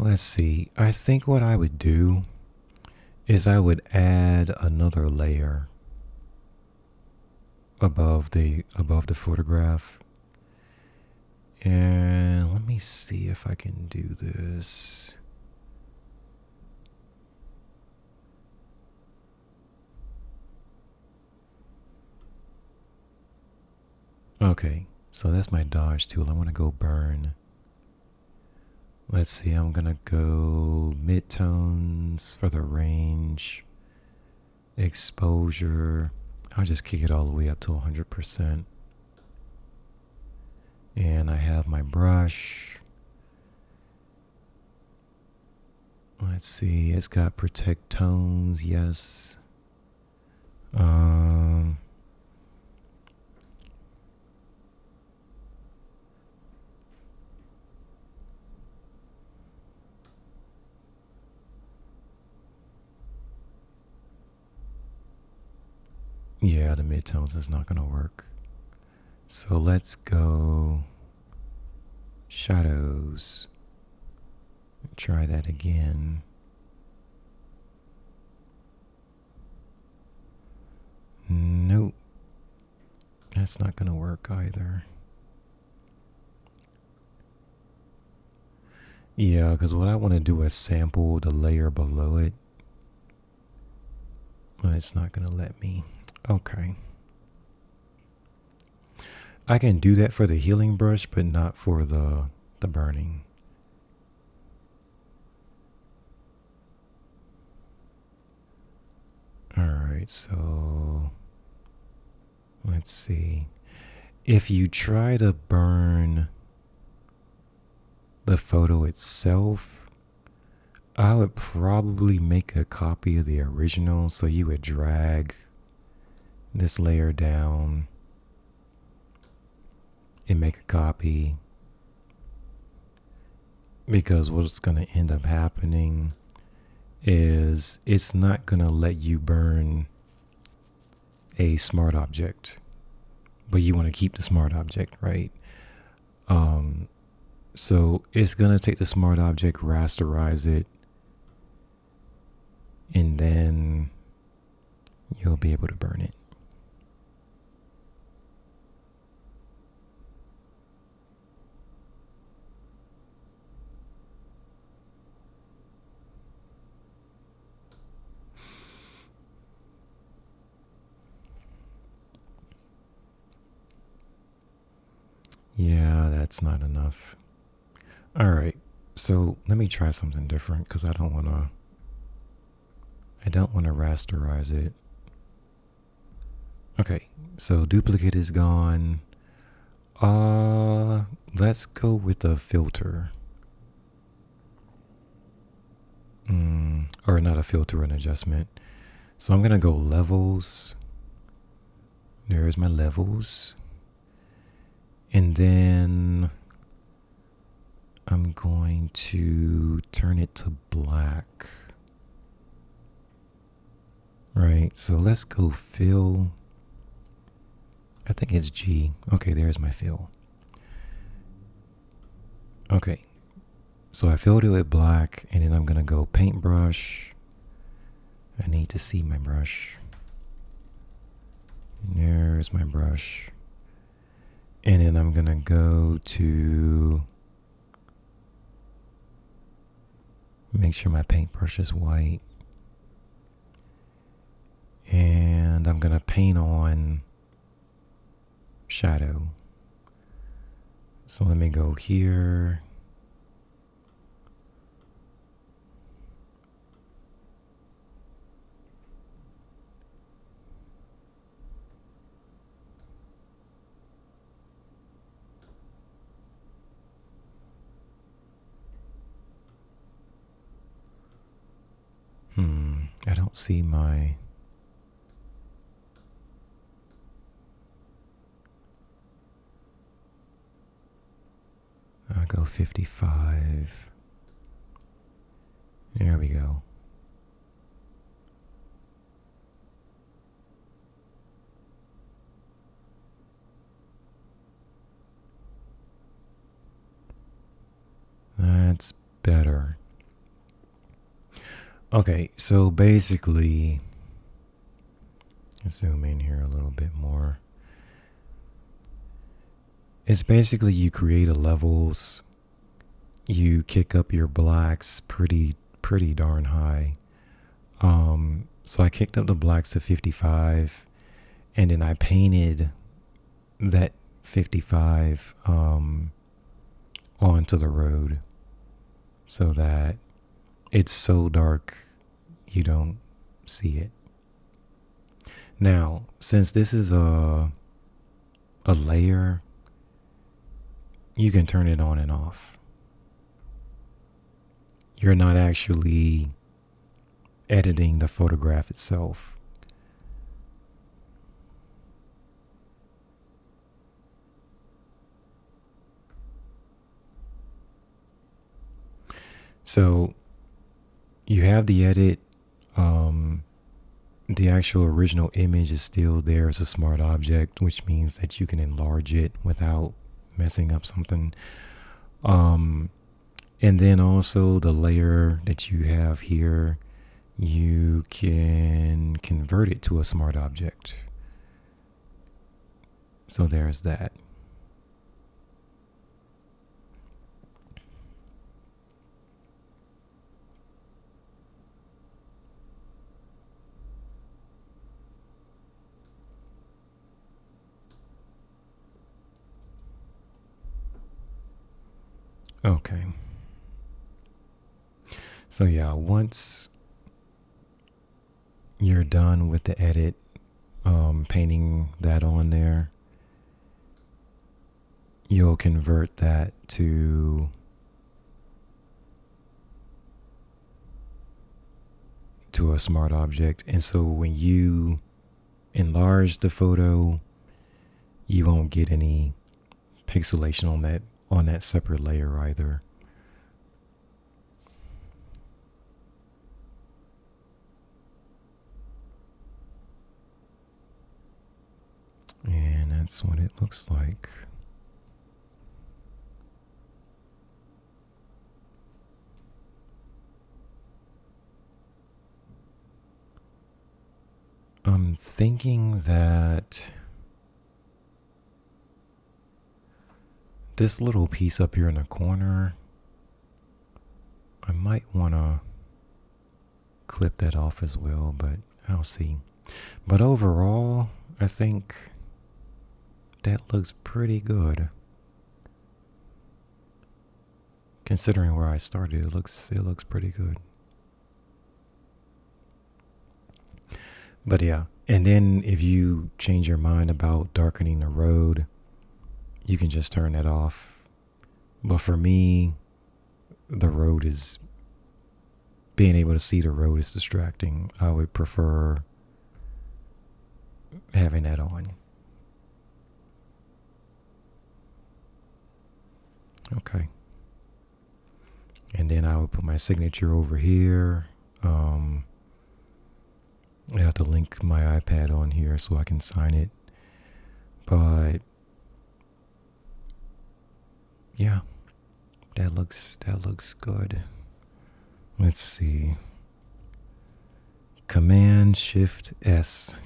Let's see. I think what I would do is I would add another layer above the photograph. And let me see if I can do this. Okay, so that's my dodge tool. I want to go burn. Let's see, I'm going to go midtones for the range, exposure. I'll just kick it all the way up to 100%. And I have my brush. Let's see, it's got protect tones, yes. Yeah, the midtones is not going to work. So let's go shadows. Try that again. Nope. That's not going to work either. Yeah, because what I want to do is sample the layer below it. But it's not going to let me. Okay. I can do that for the healing brush, but not for the burning. Alright, so let's see. If you try to burn the photo itself, I would probably make a copy of the original. So you would drag this layer down and make a copy, because what's going to end up happening is it's not going to let you burn a smart object, but you want to keep the smart object, right? So it's going to take the smart object, rasterize it, and then you'll be able to burn it. Yeah, that's not enough. All right, so let me try something different because I don't want to rasterize it. Okay, so duplicate is gone. Let's go with a filter. Or not a filter, an adjustment. So I'm gonna go levels. There's my levels. And then I'm going to turn it to black. Right, so let's go fill. I think it's G. Okay, there's my fill. Okay, so I filled it with black, and then I'm gonna go paintbrush. I need to see my brush. There's my brush. And then I'm going to go to make sure my paintbrush is white. And I'm going to paint on shadow. So let me go here. I don't see my... I'll go 55. There we go. That's better. Okay, so basically, let's zoom in here a little bit more. It's basically you create a levels, you kick up your blacks pretty darn high. So I kicked up the blacks to 55, and then I painted that 55 onto the road so that it's so dark you don't see it. Now, since this is a layer, you can turn it on and off. You're not actually editing the photograph itself. So you have the edit. The actual original image is still there as a smart object, which means that you can enlarge it without messing up something. And then also the layer that you have here, you can convert it to a smart object. So there's that. Okay. So yeah, once you're done with the edit, painting that on there, you'll convert that to a smart object. And so when you enlarge the photo, you won't get any pixelation on that separate layer either. And that's what it looks like. I'm thinking that this little piece up here in the corner, I might want to clip that off as well, but I'll see. But overall, I think that looks pretty good. Considering where I started, it looks pretty good. But yeah, and then if you change your mind about darkening the road, you can just turn that off. But for me, the road is, being able to see the road is distracting. I would prefer having that on. Okay. And then I would put my signature over here. I have to link my iPad on here so I can sign it. But yeah, that looks good. Let's see. Command Shift S,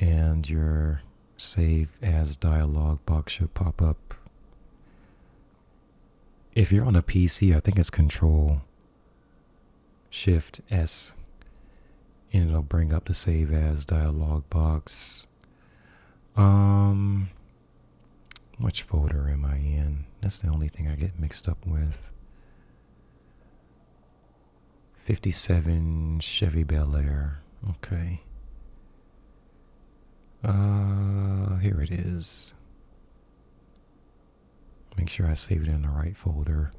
and your Save as dialog box should pop up. If you're on a PC, I think it's Control Shift S, and it'll bring up the save as dialog box. Which folder am I in? That's the only thing I get mixed up with. 57 Chevy Bel Air. Okay. Here it is. Make sure I save it in the right folder.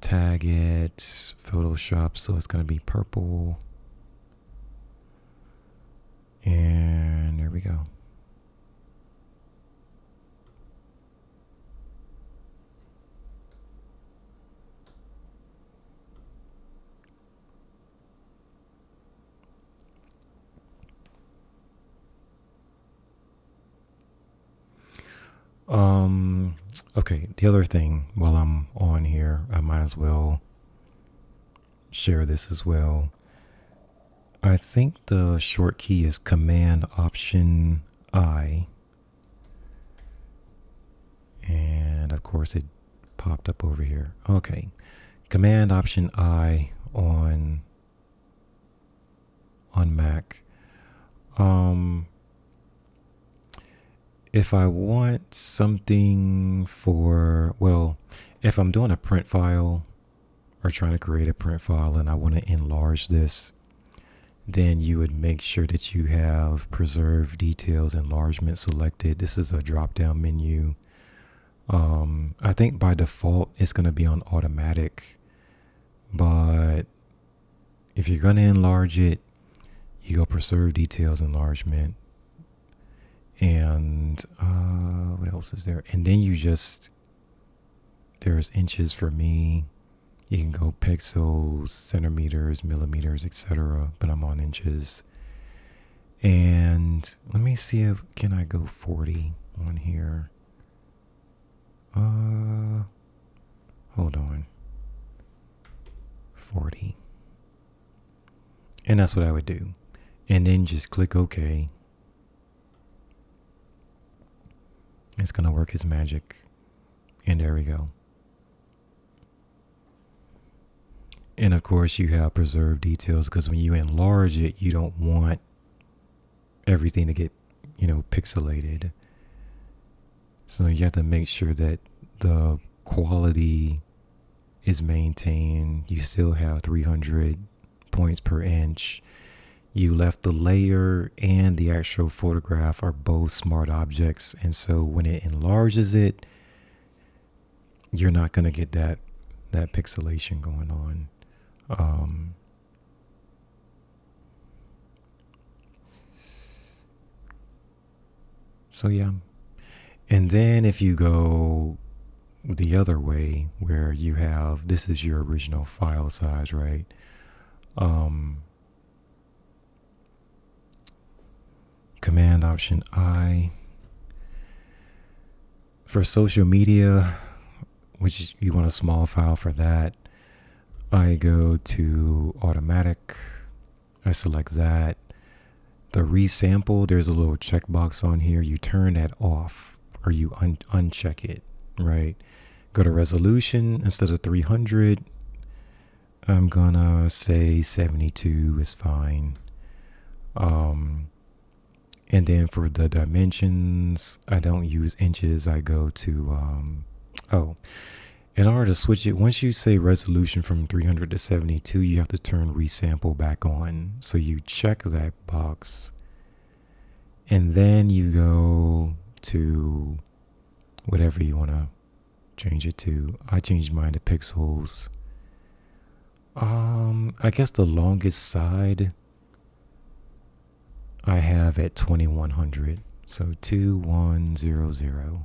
Tag it, Photoshop, so it's going to be purple. And there we go. Okay, the other thing, while I'm on here, I might as well share this as well. I think the short key is Command Option I. And of course it popped up over here. Okay. Command Option I on Mac. If I want something if I'm doing a print file or trying to create a print file and I want to enlarge this, then you would make sure that you have Preserve Details Enlargement selected. This is a drop-down menu. I think by default it's going to be on automatic, but if you're going to enlarge it, you go Preserve Details Enlargement. And what else is there? And then there's inches for me. You can go pixels, centimeters, millimeters, etc. But I'm on inches. And let me see can I go 40 on here? Hold on. 40. And that's what I would do. And then just click OK. It's going to work its magic. And there we go. And of course you have Preserve Details, because when you enlarge it, you don't want everything to get, pixelated. So you have to make sure that the quality is maintained. You still have 300 points per inch. You left the layer and the actual photograph are both smart objects. And so when it enlarges it, you're not going to get that pixelation going on. So yeah. And then if you go the other way where you have, this is your original file size, right? Command Option I. For social media, which you want a small file for that, I go to automatic. I select that. The resample, there's a little checkbox on here. You turn that off or you uncheck it, right? Go to resolution. Instead of 300, I'm gonna say 72 is fine. And then for the dimensions, I don't use inches. I go to, in order to switch it, once you say resolution from 300 to 72, you have to turn resample back on. So you check that box and then you go to whatever you want to change it to. I changed mine to pixels. I guess the longest side I have at 2100. So 2100.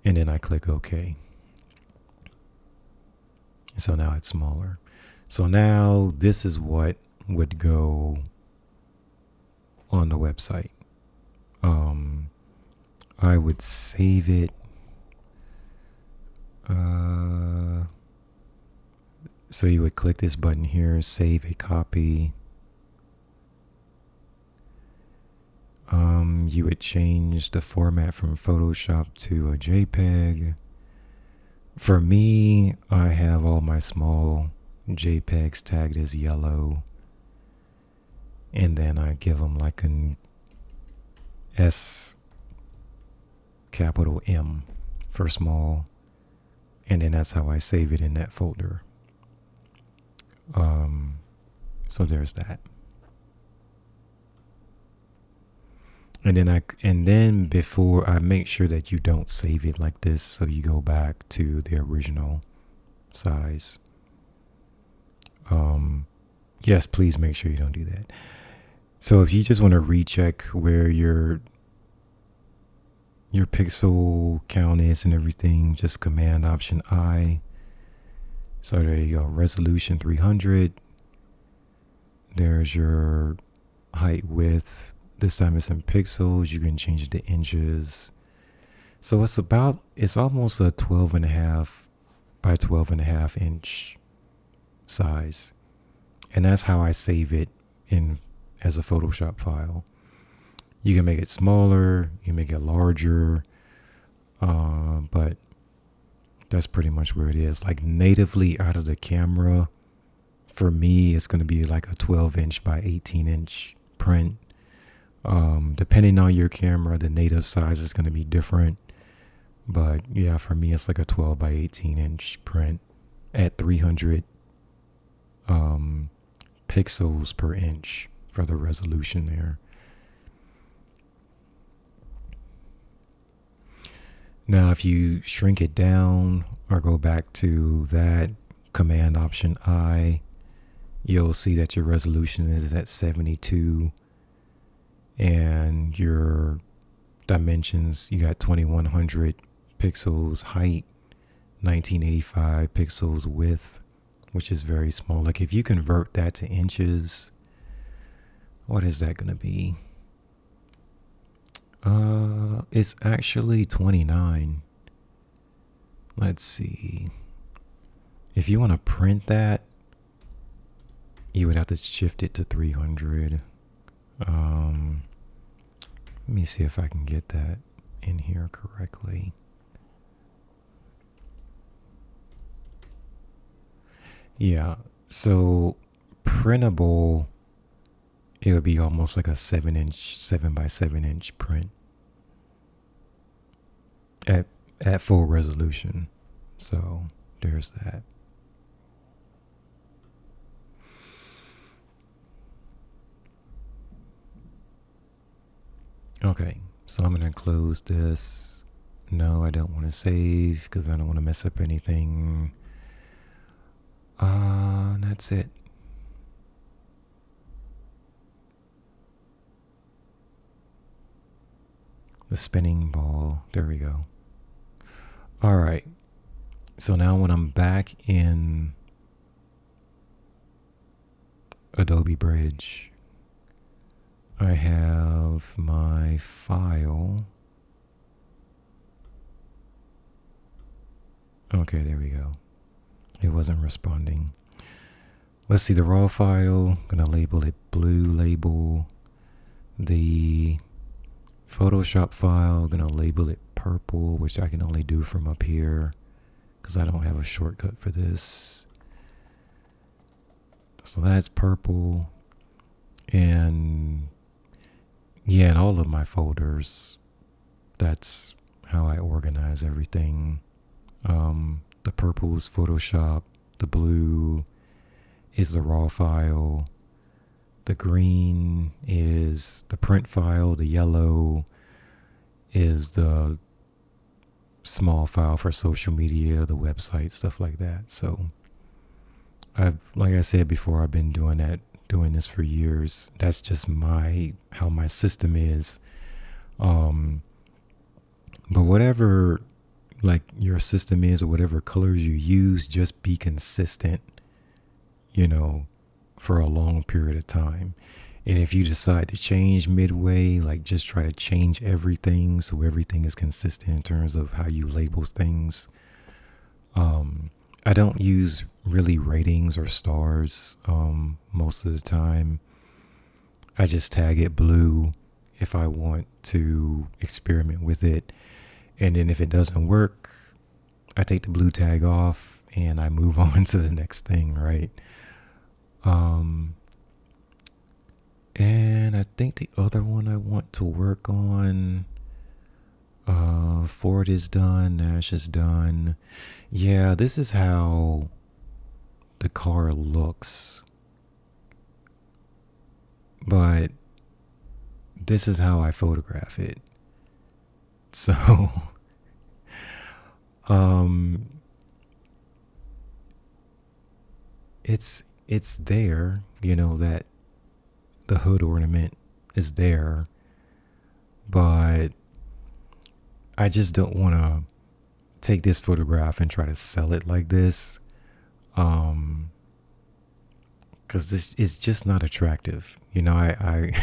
And then I click OK. So now it's smaller. So now this is what would go on the website. I would save it. So you would click this button here, save a copy. You would change the format from Photoshop to a JPEG. For me, I have all my small JPEGs tagged as yellow. And then I give them like an S capital M for small. And then that's how I save it in that folder. So there's that. And then before I make sure that you don't save it like this, so you go back to the original size. Yes, please make sure you don't do that. So if you just want to recheck where your pixel count is and everything, just Command Option I. So there you go, resolution 300. There's your height, width. This time it's in pixels. You can change it to inches. So it's almost a 12.5 by 12.5 inch size. And that's how I save it in as a Photoshop file. You can make it smaller, you can make it larger, but that's pretty much where it is. Like natively out of the camera, for me, it's going to be like a 12-inch by 18-inch print. Depending on your camera, the native size is going to be different. But yeah, for me, it's like a 12 by 18-inch print at 300 pixels per inch for the resolution there. Now, if you shrink it down or go back to that Command Option I, you'll see that your resolution is at 72 and your dimensions, you got 2100 pixels height, 1985 pixels width, which is very small. Like if you convert that to inches, what is that going to be? It's actually 29. Let's see. If you want to print that, you would have to shift it to 300. Let me see if I can get that in here correctly. Yeah, so printable, it would be almost like a 7 by 7 inch print at full resolution. So there's that. Okay, so I'm going to close this. No, I don't want to save because I don't want to mess up anything. That's it. The spinning ball. There we go. All right. So now when I'm back in Adobe Bridge, I have my file. Okay, there we go. It wasn't responding. Let's see the raw file. Gonna label it blue label. The Photoshop file, gonna label it purple, which I can only do from up here because I don't have a shortcut for this. So that's purple. And yeah, in all of my folders, that's how I organize everything. The purple is Photoshop, the blue is the raw file, the green is the print file, the yellow is the small file for social media, the website, stuff like that. So like I said before, I've been doing this for years. That's just how my system is. But whatever like your system is or whatever colors you use, just be consistent, for a long period of time. And if you decide to change midway, like just try to change everything so everything is consistent in terms of how you label things. I don't use really ratings or stars most of the time. I just tag it blue if I want to experiment with it. And then if it doesn't work, I take the blue tag off and I move on to the next thing, right? And I think the other one I want to work on, Ford is done, Nash is done. Yeah, this is how the car looks. But this is how I photograph it. So, it's there, that the hood ornament is there, but I just don't want to take this photograph and try to sell it like this, because this is just not attractive. I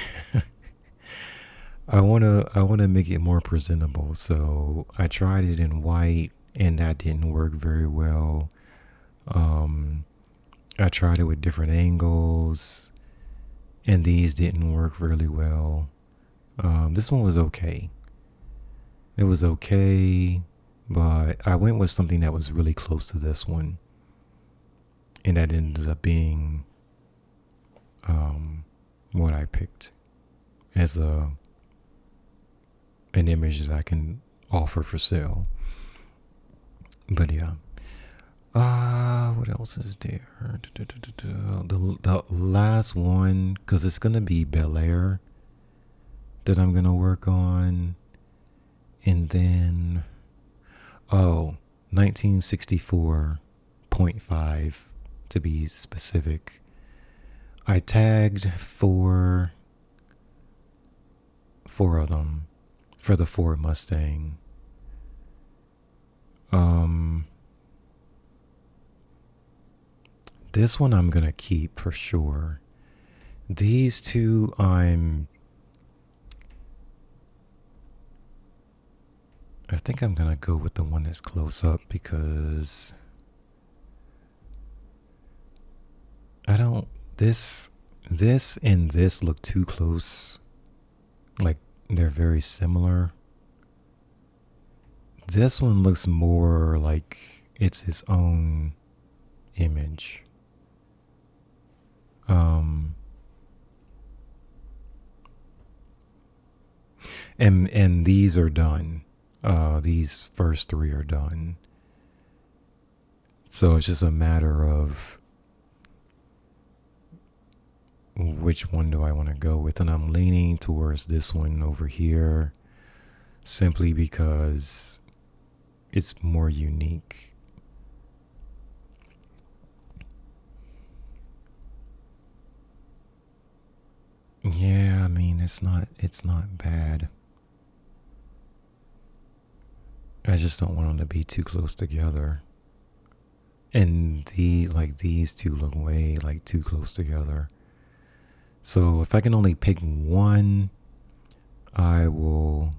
I wanna make it more presentable. So I tried it in white, and that didn't work very well. I tried it with different angles, and these didn't work really well. This one was okay. It was okay, but I went with something that was really close to this one, and that ended up being what I picked as an image that I can offer for sale. But yeah. What else is there? The last one, because it's gonna be Bel Air that I'm gonna work on, and then 1964.5 to be specific. I tagged four of them for the Ford Mustang. This one I'm gonna keep for sure. These two I think I'm gonna go with the one that's close up, because I don't this and this look too close. Like they're very similar. This one looks more like it's his own image. And these are done. These first three are done. So it's just a matter of which one do I want to go with, and I'm leaning towards this one over here, simply because it's more unique. Yeah, I mean, it's not bad. I just don't want them to be too close together. And these two look way too close together. So if I can only pick one, I'll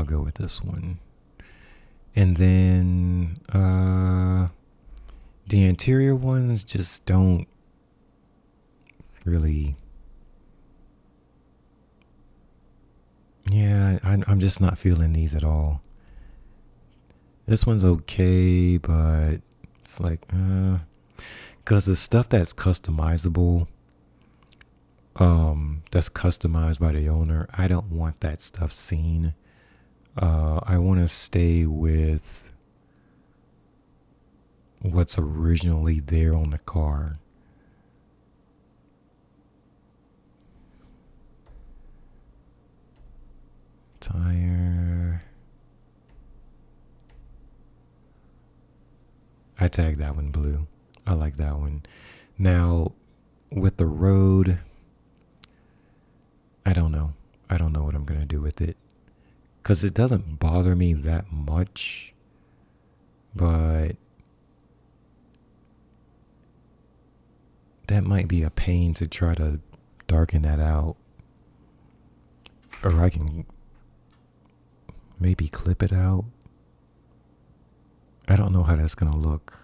go with this one. And then the interior ones just don't really. Yeah, I'm just not feeling these at all. This one's okay, but it's like, because the stuff that's customizable, that's customized by the owner, I don't want that stuff seen. I want to stay with what's originally there on the car. Tire. I tagged that one blue. I like that one. Now, with the road, I don't know. I don't know what I'm going to do with it, because it doesn't bother me that much, but that might be a pain to try to darken that out. Or I can maybe clip it out. I don't know how that's going to look.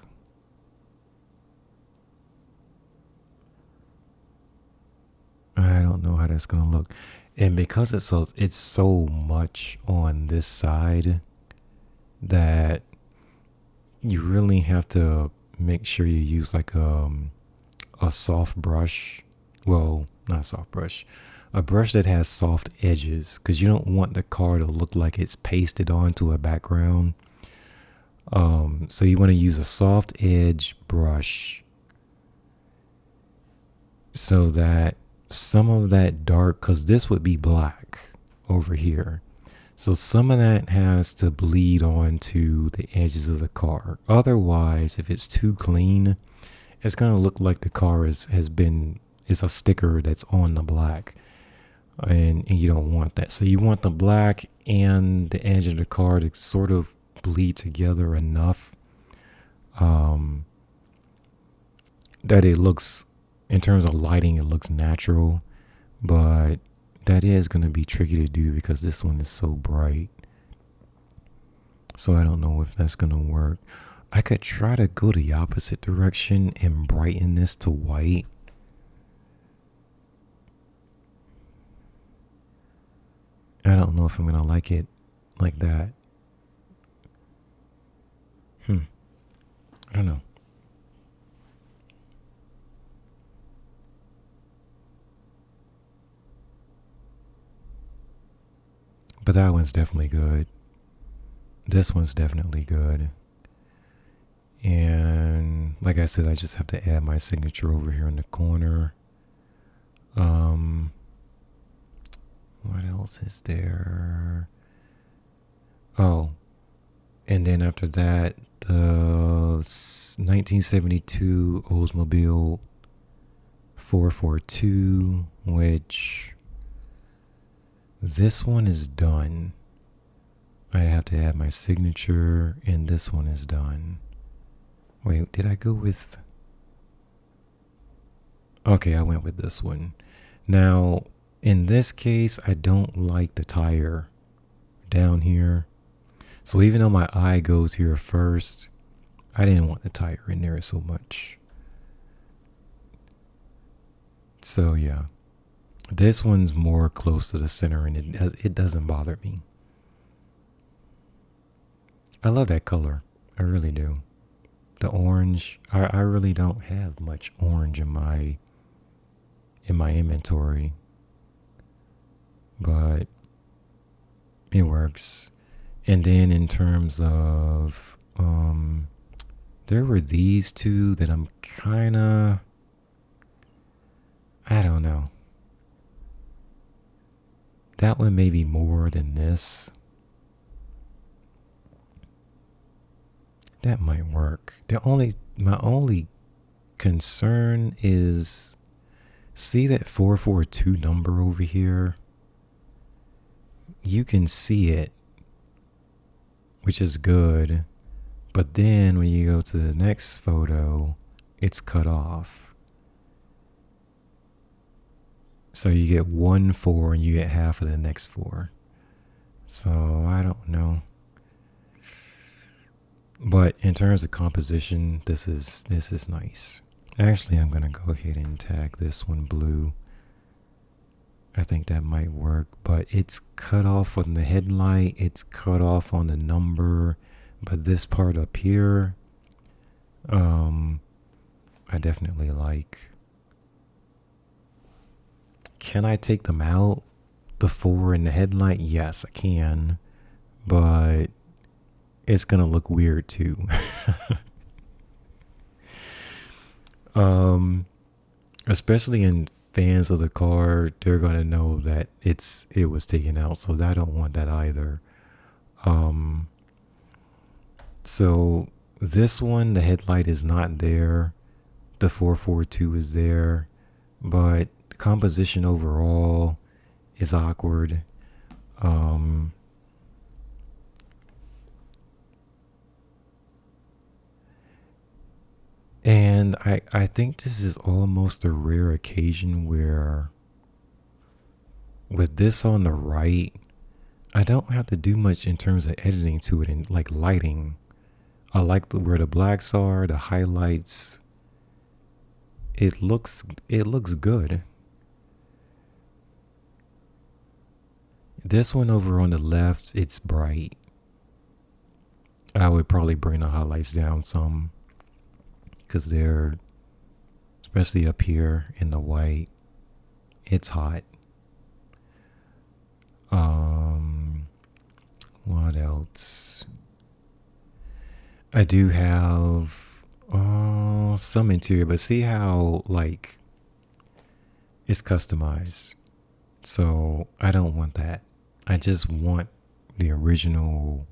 that's gonna look. And because it's so much on this side that you really have to make sure you use like a soft brush. Well, not a soft brush. A brush that has soft edges, because you don't want the car to look like it's pasted onto a background. So you want to use a soft edge brush so that some of that dark, because this would be black over here. So some of that has to bleed onto the edges of the car. Otherwise, if it's too clean, it's going to look like the car is a sticker that's on the black. And you don't want that. So you want the black and the edge of the car to sort of bleed together enough that it looks, in terms of lighting, it looks natural. But that is going to be tricky to do because this one is so bright. So I don't know if that's going to work. I could try to go the opposite direction and brighten this to white. I don't know if I'm going to like it like that. I don't know. But that one's definitely good. This one's definitely good. And like I said, I just have to add my signature over here in the corner. What else is there? Oh, and then after that, the 1972 Oldsmobile 442, which this one is done. I have to add my signature, and this one is done. Wait, did I go with... Okay, I went with this one. Now, in this case, I don't like the tire down here. So even though my eye goes here first, I didn't want the tire in there so much. So yeah, this one's more close to the center, and it doesn't bother me. I love that color. I really do. The orange, I really don't have much orange in my inventory, but it works. And then in terms of there were these two that I'm kind of, I don't know. That one may be more than this. That might work. My only concern is, see that 442 number over here? You can see it, which is good. But then when you go to the next photo, it's cut off. So you get 1 4 and you get half of the next 4. So I don't know. But in terms of composition, this is nice. Actually, I'm going to go ahead and tag this one blue. I think that might work, but it's cut off on the headlight. It's cut off on the number, but this part up here, I definitely like. Can I take them out? The 4 in the headlight? Yes, I can, but it's going to look weird too. Especially in fans of the car, they're going to know that it was taken out, so I don't want that either. So this one, the headlight is not there. The 442 is there, but the composition overall is awkward. And I think this is almost a rare occasion where with this on the right, I don't have to do much in terms of editing to it and like lighting. I like where the blacks are, the highlights. It looks good. This one over on the left, it's bright. I would probably bring the highlights down some because they're, especially up here in the white, it's hot. What else? I do have some interior, but see how like it's customized. So I don't want that. I just want the original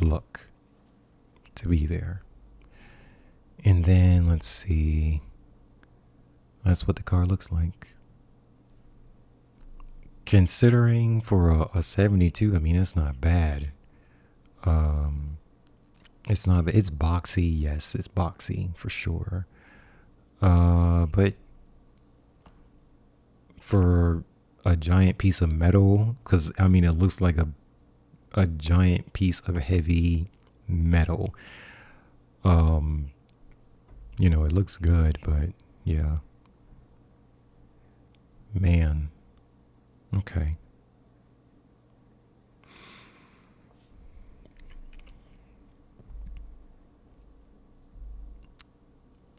look to be there. And then let's see. That's what the car looks like. Considering for a 72, I mean, it's not bad. It's not, it's boxy. Yes, it's boxy for sure. But for a giant piece of metal, because I mean, it looks like a giant piece of heavy metal. It looks good, but yeah. Man. Okay.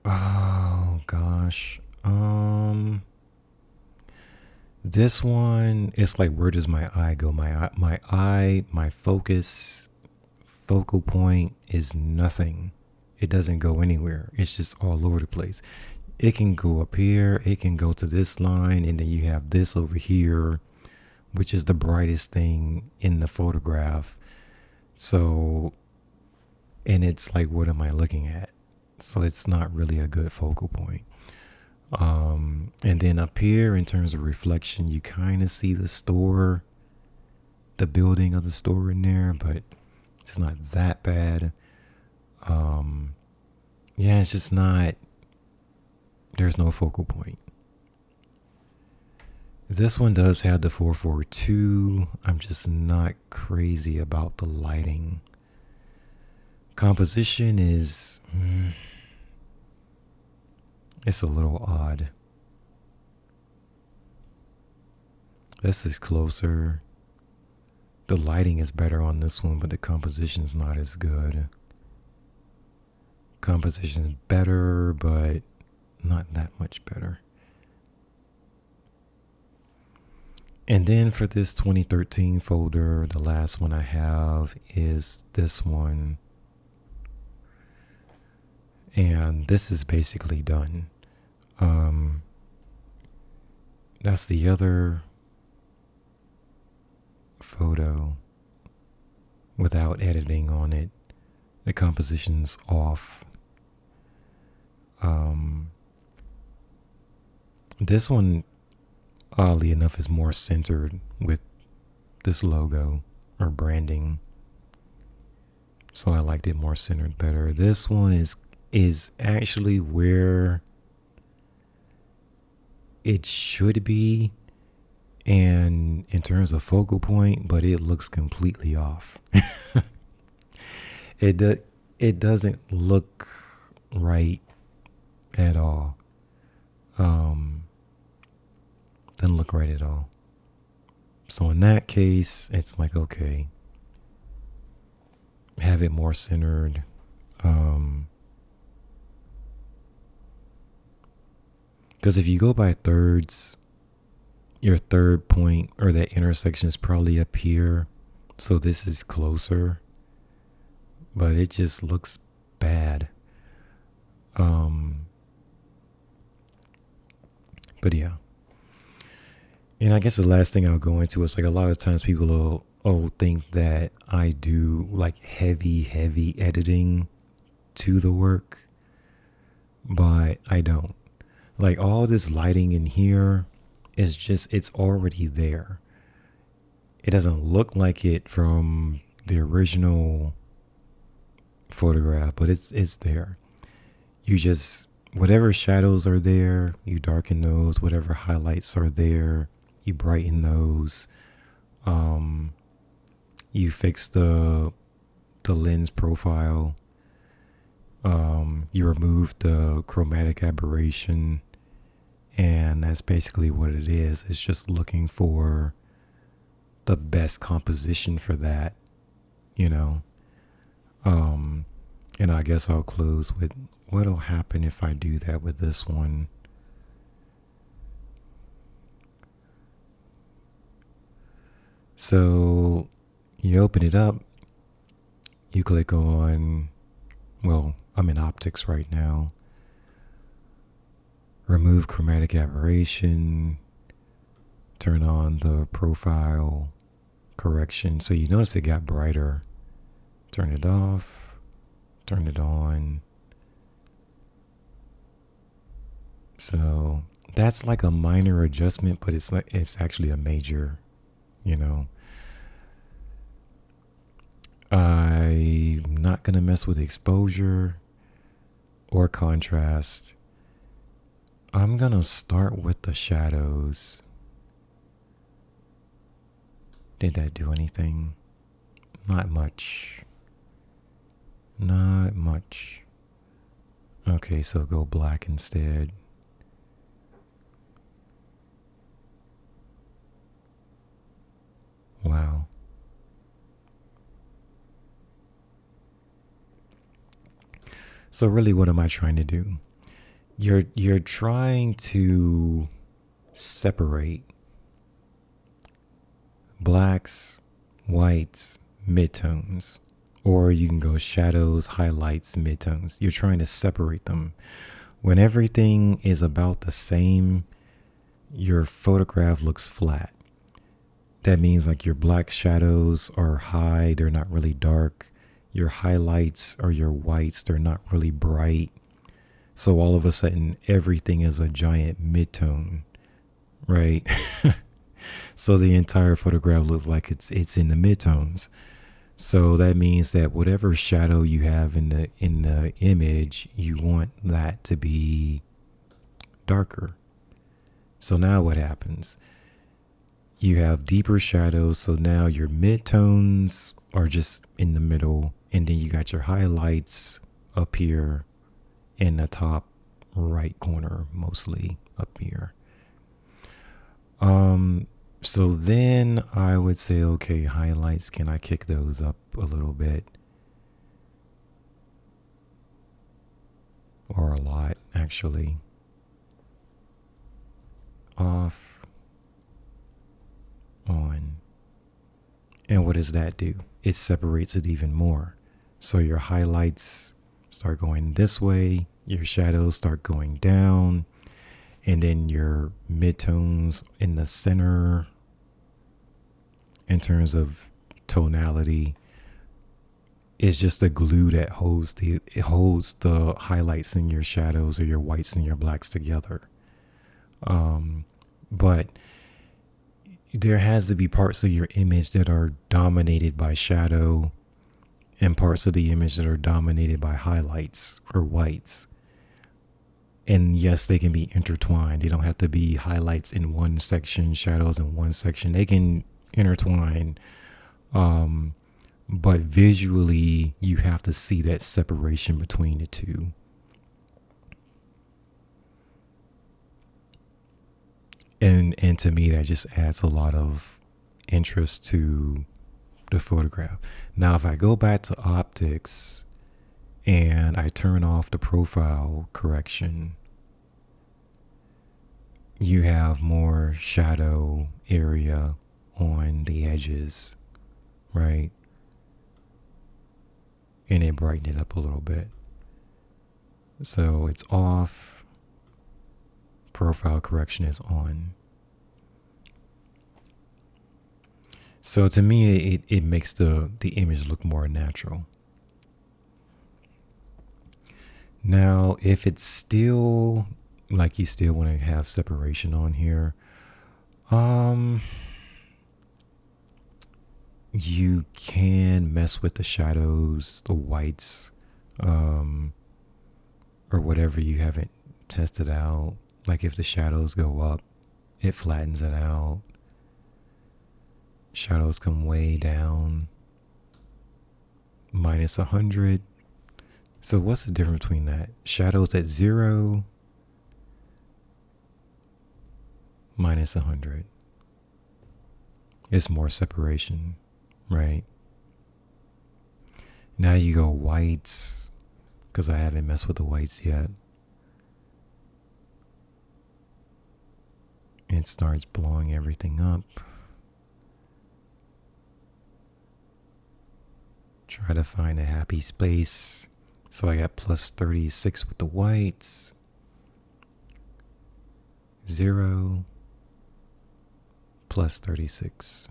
Oh gosh. This one, it's like, where does my eye go? My focal point is nothing. It doesn't go anywhere. It's just all over the place. It can go up here, it can go to this line, and then you have this over here, which is the brightest thing in the photograph. So, and it's like, what am I looking at? So it's not really a good focal point. And then up here, in terms of reflection, you kind of see the store, the building of the store in there, but it's not that bad. Yeah, it's just not, there's no focal point. This one does have the 442. I'm just not crazy about the lighting. Composition is, it's a little odd. This is closer. The lighting is better on this one, but the composition is not as good. Composition is better, but not that much better. And then for this 2013 folder, the last one I have is this one. And this is basically done. That's the other photo without editing on it. The composition's off. This one, oddly enough, is more centered with this logo or branding. So I liked it more centered better. This one is actually where it should be, and in terms of focal point, but it looks completely off. It doesn't look right at all. Doesn't look right at all. So in that case, it's like, okay, have it more centered. Because if you go by thirds, your third point or that intersection is probably up here. So this is closer. But it just looks bad. But yeah. And I guess the last thing I'll go into is like, a lot of times people will think that I do like heavy editing to the work. But I don't. Like, all this lighting in here is just, it's already there. It doesn't look like it from the original photograph, but it's there. You just, whatever shadows are there, you darken those. Whatever highlights are there, you brighten those. You fix the lens profile. You remove the chromatic aberration, and that's basically what it is. It's just looking for the best composition for that, you know. Um, and I guess I'll close with what'll happen if I do that with this one. So you open it up, you click on, well, I'm in optics right now. Remove chromatic aberration, turn on the profile correction. So you notice it got brighter. Turn it off, turn it on. So that's like a minor adjustment, but it's actually a major, you know. I'm not gonna mess with exposure or contrast. I'm gonna start with the shadows. Did that do anything? Not much. Not much. Okay, so go black instead. Wow. So really, what am I trying to do? You're trying to separate blacks, whites, midtones, or you can go shadows, highlights, midtones. You're trying to separate them. When everything is about the same, your photograph looks flat. That means like your black shadows are high, they're not really dark. Your highlights or your whites, they're not really bright. So all of a sudden, everything is a giant midtone, right? So the entire photograph looks like it's in the midtones. So that means that whatever shadow you have in the image, you want that to be darker. So now what happens? You have deeper shadows, so now your midtones are just in the middle, and then you got your highlights up here in the top right corner, mostly up here. So then I would say, okay, highlights, can I kick those up a little bit? Or a lot, actually. Off, on. And what does that do? It separates it even more. So your highlights start going this way, your shadows start going down, and then your midtones in the center, in terms of tonality, is just a glue that holds the highlights and your shadows or your whites and your blacks together. But there has to be parts of your image that are dominated by shadow and parts of the image that are dominated by highlights or whites. And yes, they can be intertwined. They don't have to be highlights in one section, shadows in one section. They can intertwine. But visually, you have to see that separation between the two. And to me, that just adds a lot of interest to the photograph. Now, if I go back to optics and I turn off the profile correction, you have more shadow area on the edges, right? And it brightened it up a little bit. So it's off. Profile correction is on. So to me, it makes the image look more natural. Now, if it's still like you still want to have separation on here, you can mess with the shadows, the whites, or whatever you haven't tested out. Like if the shadows go up, it flattens it out. Shadows come way down, minus 100. So what's the difference between that? Shadows at 0, minus 100. It's more separation, right? Now you go whites, because I haven't messed with the whites yet. It starts blowing everything up. Try to find a happy space. So I got plus 36 with the whites. 0 plus 36.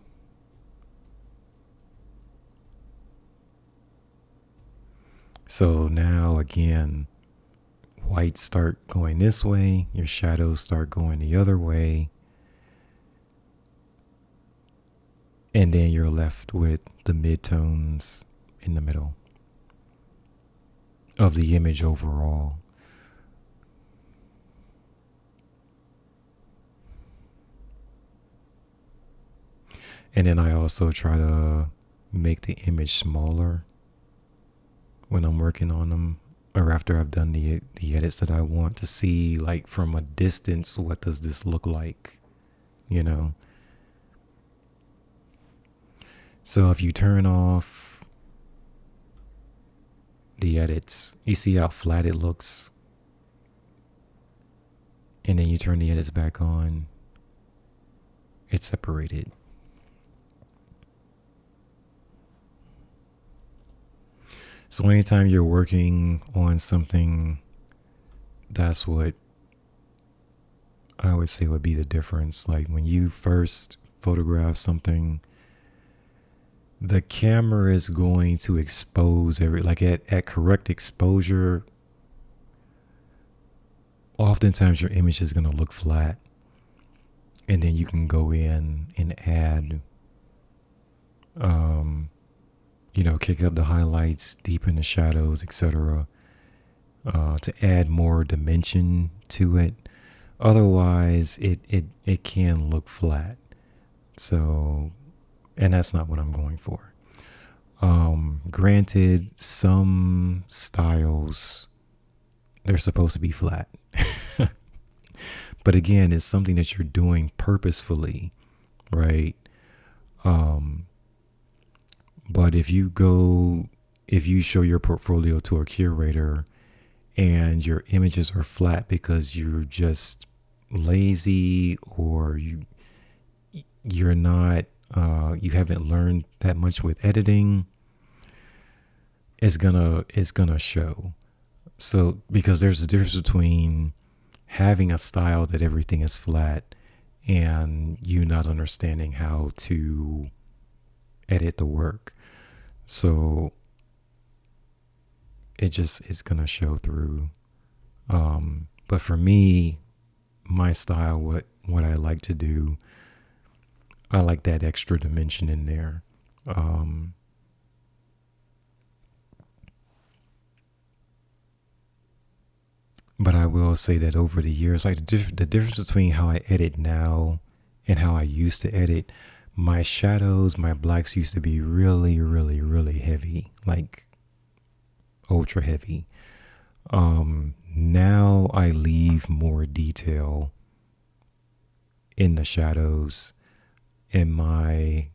So now again, whites start going this way, your shadows start going the other way, and then you're left with the midtones in the middle of the image overall. And then I also try to make the image smaller when I'm working on them, or after I've done the edits that I want to see, like from a distance, what does this look like, you know? So if you turn off the edits, you see how flat it looks, and then you turn the edits back on, it's separated. So anytime you're working on something, that's what I would say would be the difference. Like when you first photograph something, the camera is going to expose like at correct exposure, oftentimes your image is going to look flat. And then you can go in and add, kick up the highlights, deepen the shadows, etc., to add more dimension to it. Otherwise, it can look flat. So, and that's not what I'm going for. Granted, some styles, they're supposed to be flat. But again, it's something that you're doing purposefully, right? But if you show your portfolio to a curator and your images are flat because you're just lazy, or you're not, you haven't learned that much with editing, it's gonna show. So because there's a difference between having a style that everything is flat and you not understanding how to edit the work. So it's gonna show through. But for me, my style, what I like to do, I like that extra dimension in there. But I will say that over the years, like the difference between how I edit now and how I used to edit, my shadows, my blacks used to be really, really, really heavy, like ultra heavy. Now I leave more detail in the shadows, and my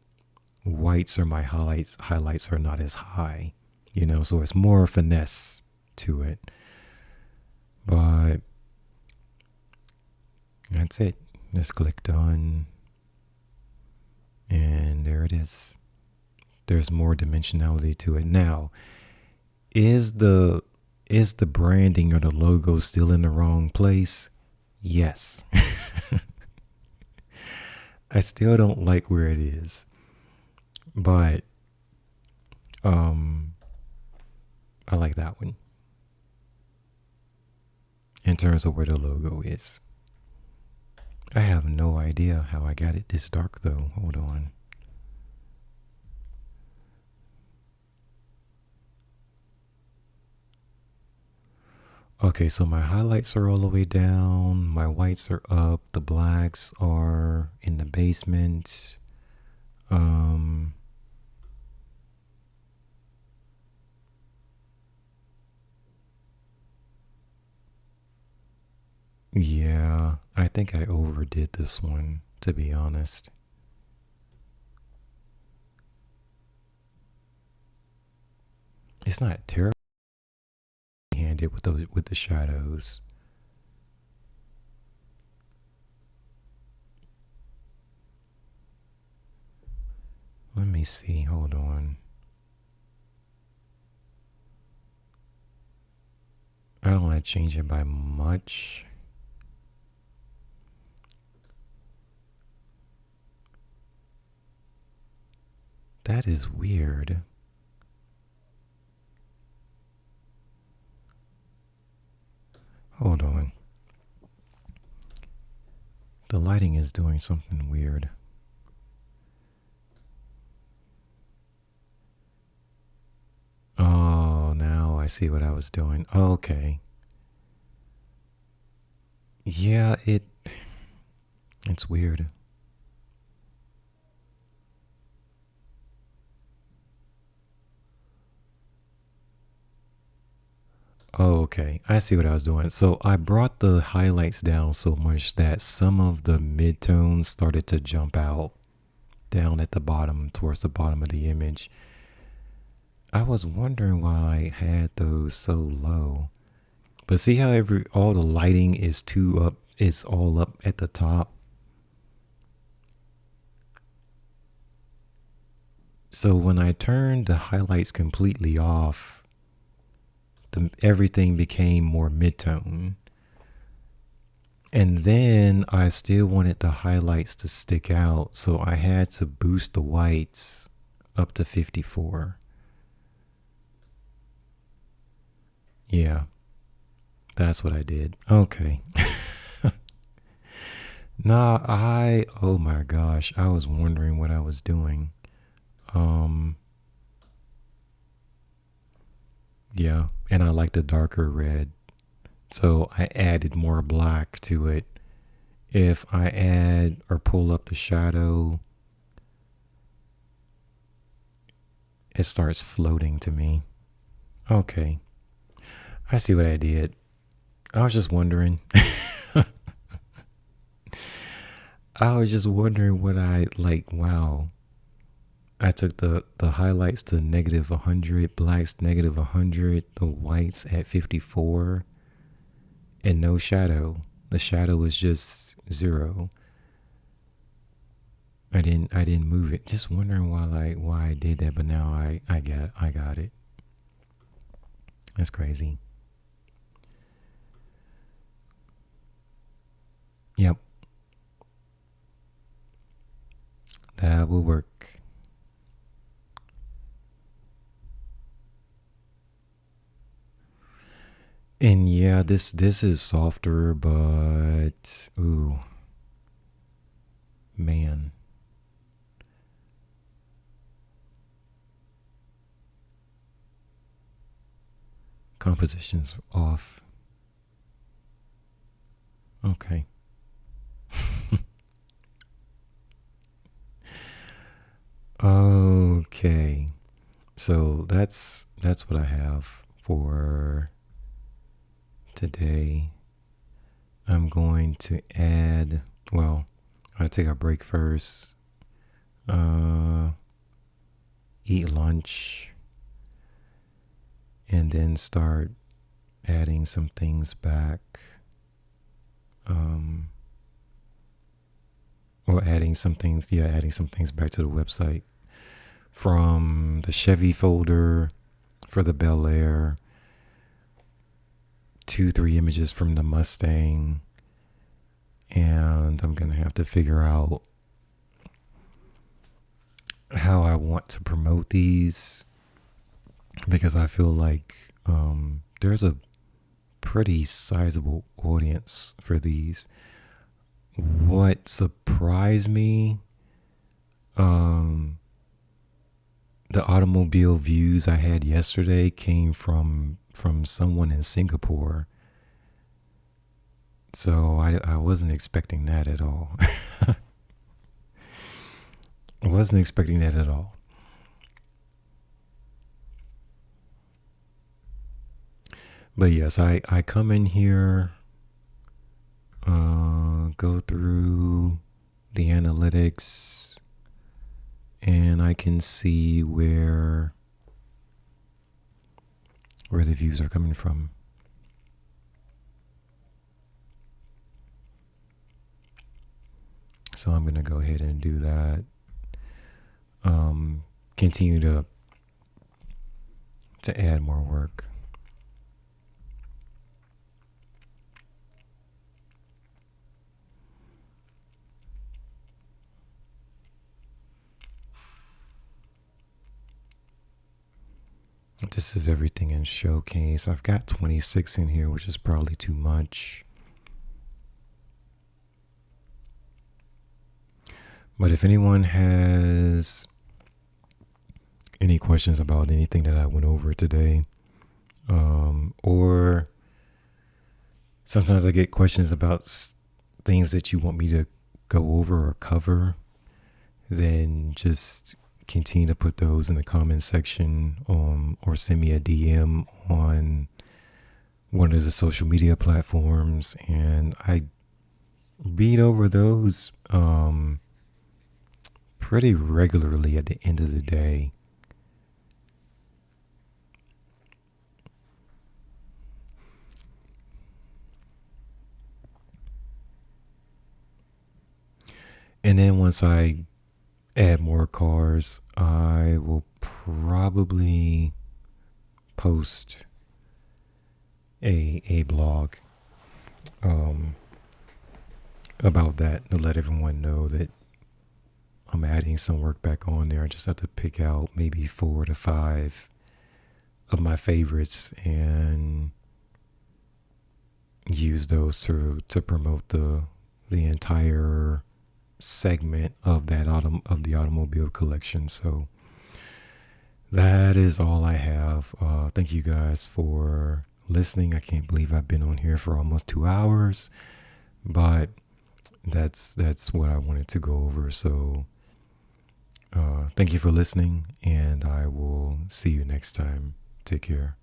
whites or my highlights are not as high, so it's more finesse to it. But that's it. Just click done, and there it is. There's more dimensionality to it. Now, is the branding or the logo still in the wrong place? Yes. I still don't like where it is, but I like that one in terms of where the logo is. I have no idea how I got it this dark though. Hold on. Okay, so my highlights are all the way down, my whites are up, the blacks are in the basement. Yeah, I think I overdid this one, to be honest. It's not terribly handed with the shadows. Let me see. Hold on. I don't want to change it by much. That is weird. Hold on. The lighting is doing something weird. Oh, now I see what I was doing. Okay. Yeah, it's weird. Oh, okay. I see what I was doing. So I brought the highlights down so much that some of the midtones started to jump out down at the bottom, towards the bottom of the image. I was wondering why I had those so low. But see how all the lighting is it's all up at the top. So when I turned the highlights completely off, everything became more mid-tone. And then I still wanted the highlights to stick out, so I had to boost the whites up to 54. Yeah, that's what I did. Okay. Nah, oh my gosh, I was wondering what I was doing. Yeah, and I like the darker red. So I added more black to it. If I add or pull up the shadow, it starts floating to me. Okay. I see what I did. I was just wondering. I was just wondering what I like. Wow. I took the highlights to negative 100, blacks negative 100, the whites at 54, and no shadow. The shadow was just 0. I didn't move it. Just wondering why I did that, but now I got it. That's crazy. Yep, that will work. And yeah, this is softer, but ooh, man, composition's off. Okay. Okay. So that's what I have for today. I'm going to add, well, I'm going to take a break first. Eat lunch and then start adding some things back. Or adding some things back to the website from the Chevy folder for the Bel Air, 2-3 images from the Mustang, and I'm gonna have to figure out how I want to promote these, because I feel like there's a pretty sizable audience for these. What surprised me, the automobile views I had yesterday came from someone in Singapore. So I wasn't expecting that at all. I wasn't expecting that at all. But yes, I come in here, go through the analytics, and I can see where where the views are coming from. So I'm going to go ahead and do that. Continue to add more work. This is everything in Showcase. I've got 26 in here, which is probably too much. But if anyone has any questions about anything that I went over today, or sometimes I get questions about things that you want me to go over or cover, then just continue to put those in the comment section, or send me a DM on one of the social media platforms, and I read over those pretty regularly at the end of the day. And then once I add more cars, I will probably post a blog about that to let everyone know that I'm adding some work back on there. I just have to pick out maybe 4 to 5 of my favorites and use those to promote the entire segment of that of the automobile collection. So that is all I have. Thank you guys for listening. I can't believe I've been on here for almost 2 hours, but that's what I wanted to go over. So thank you for listening, and I will see you next time. Take care.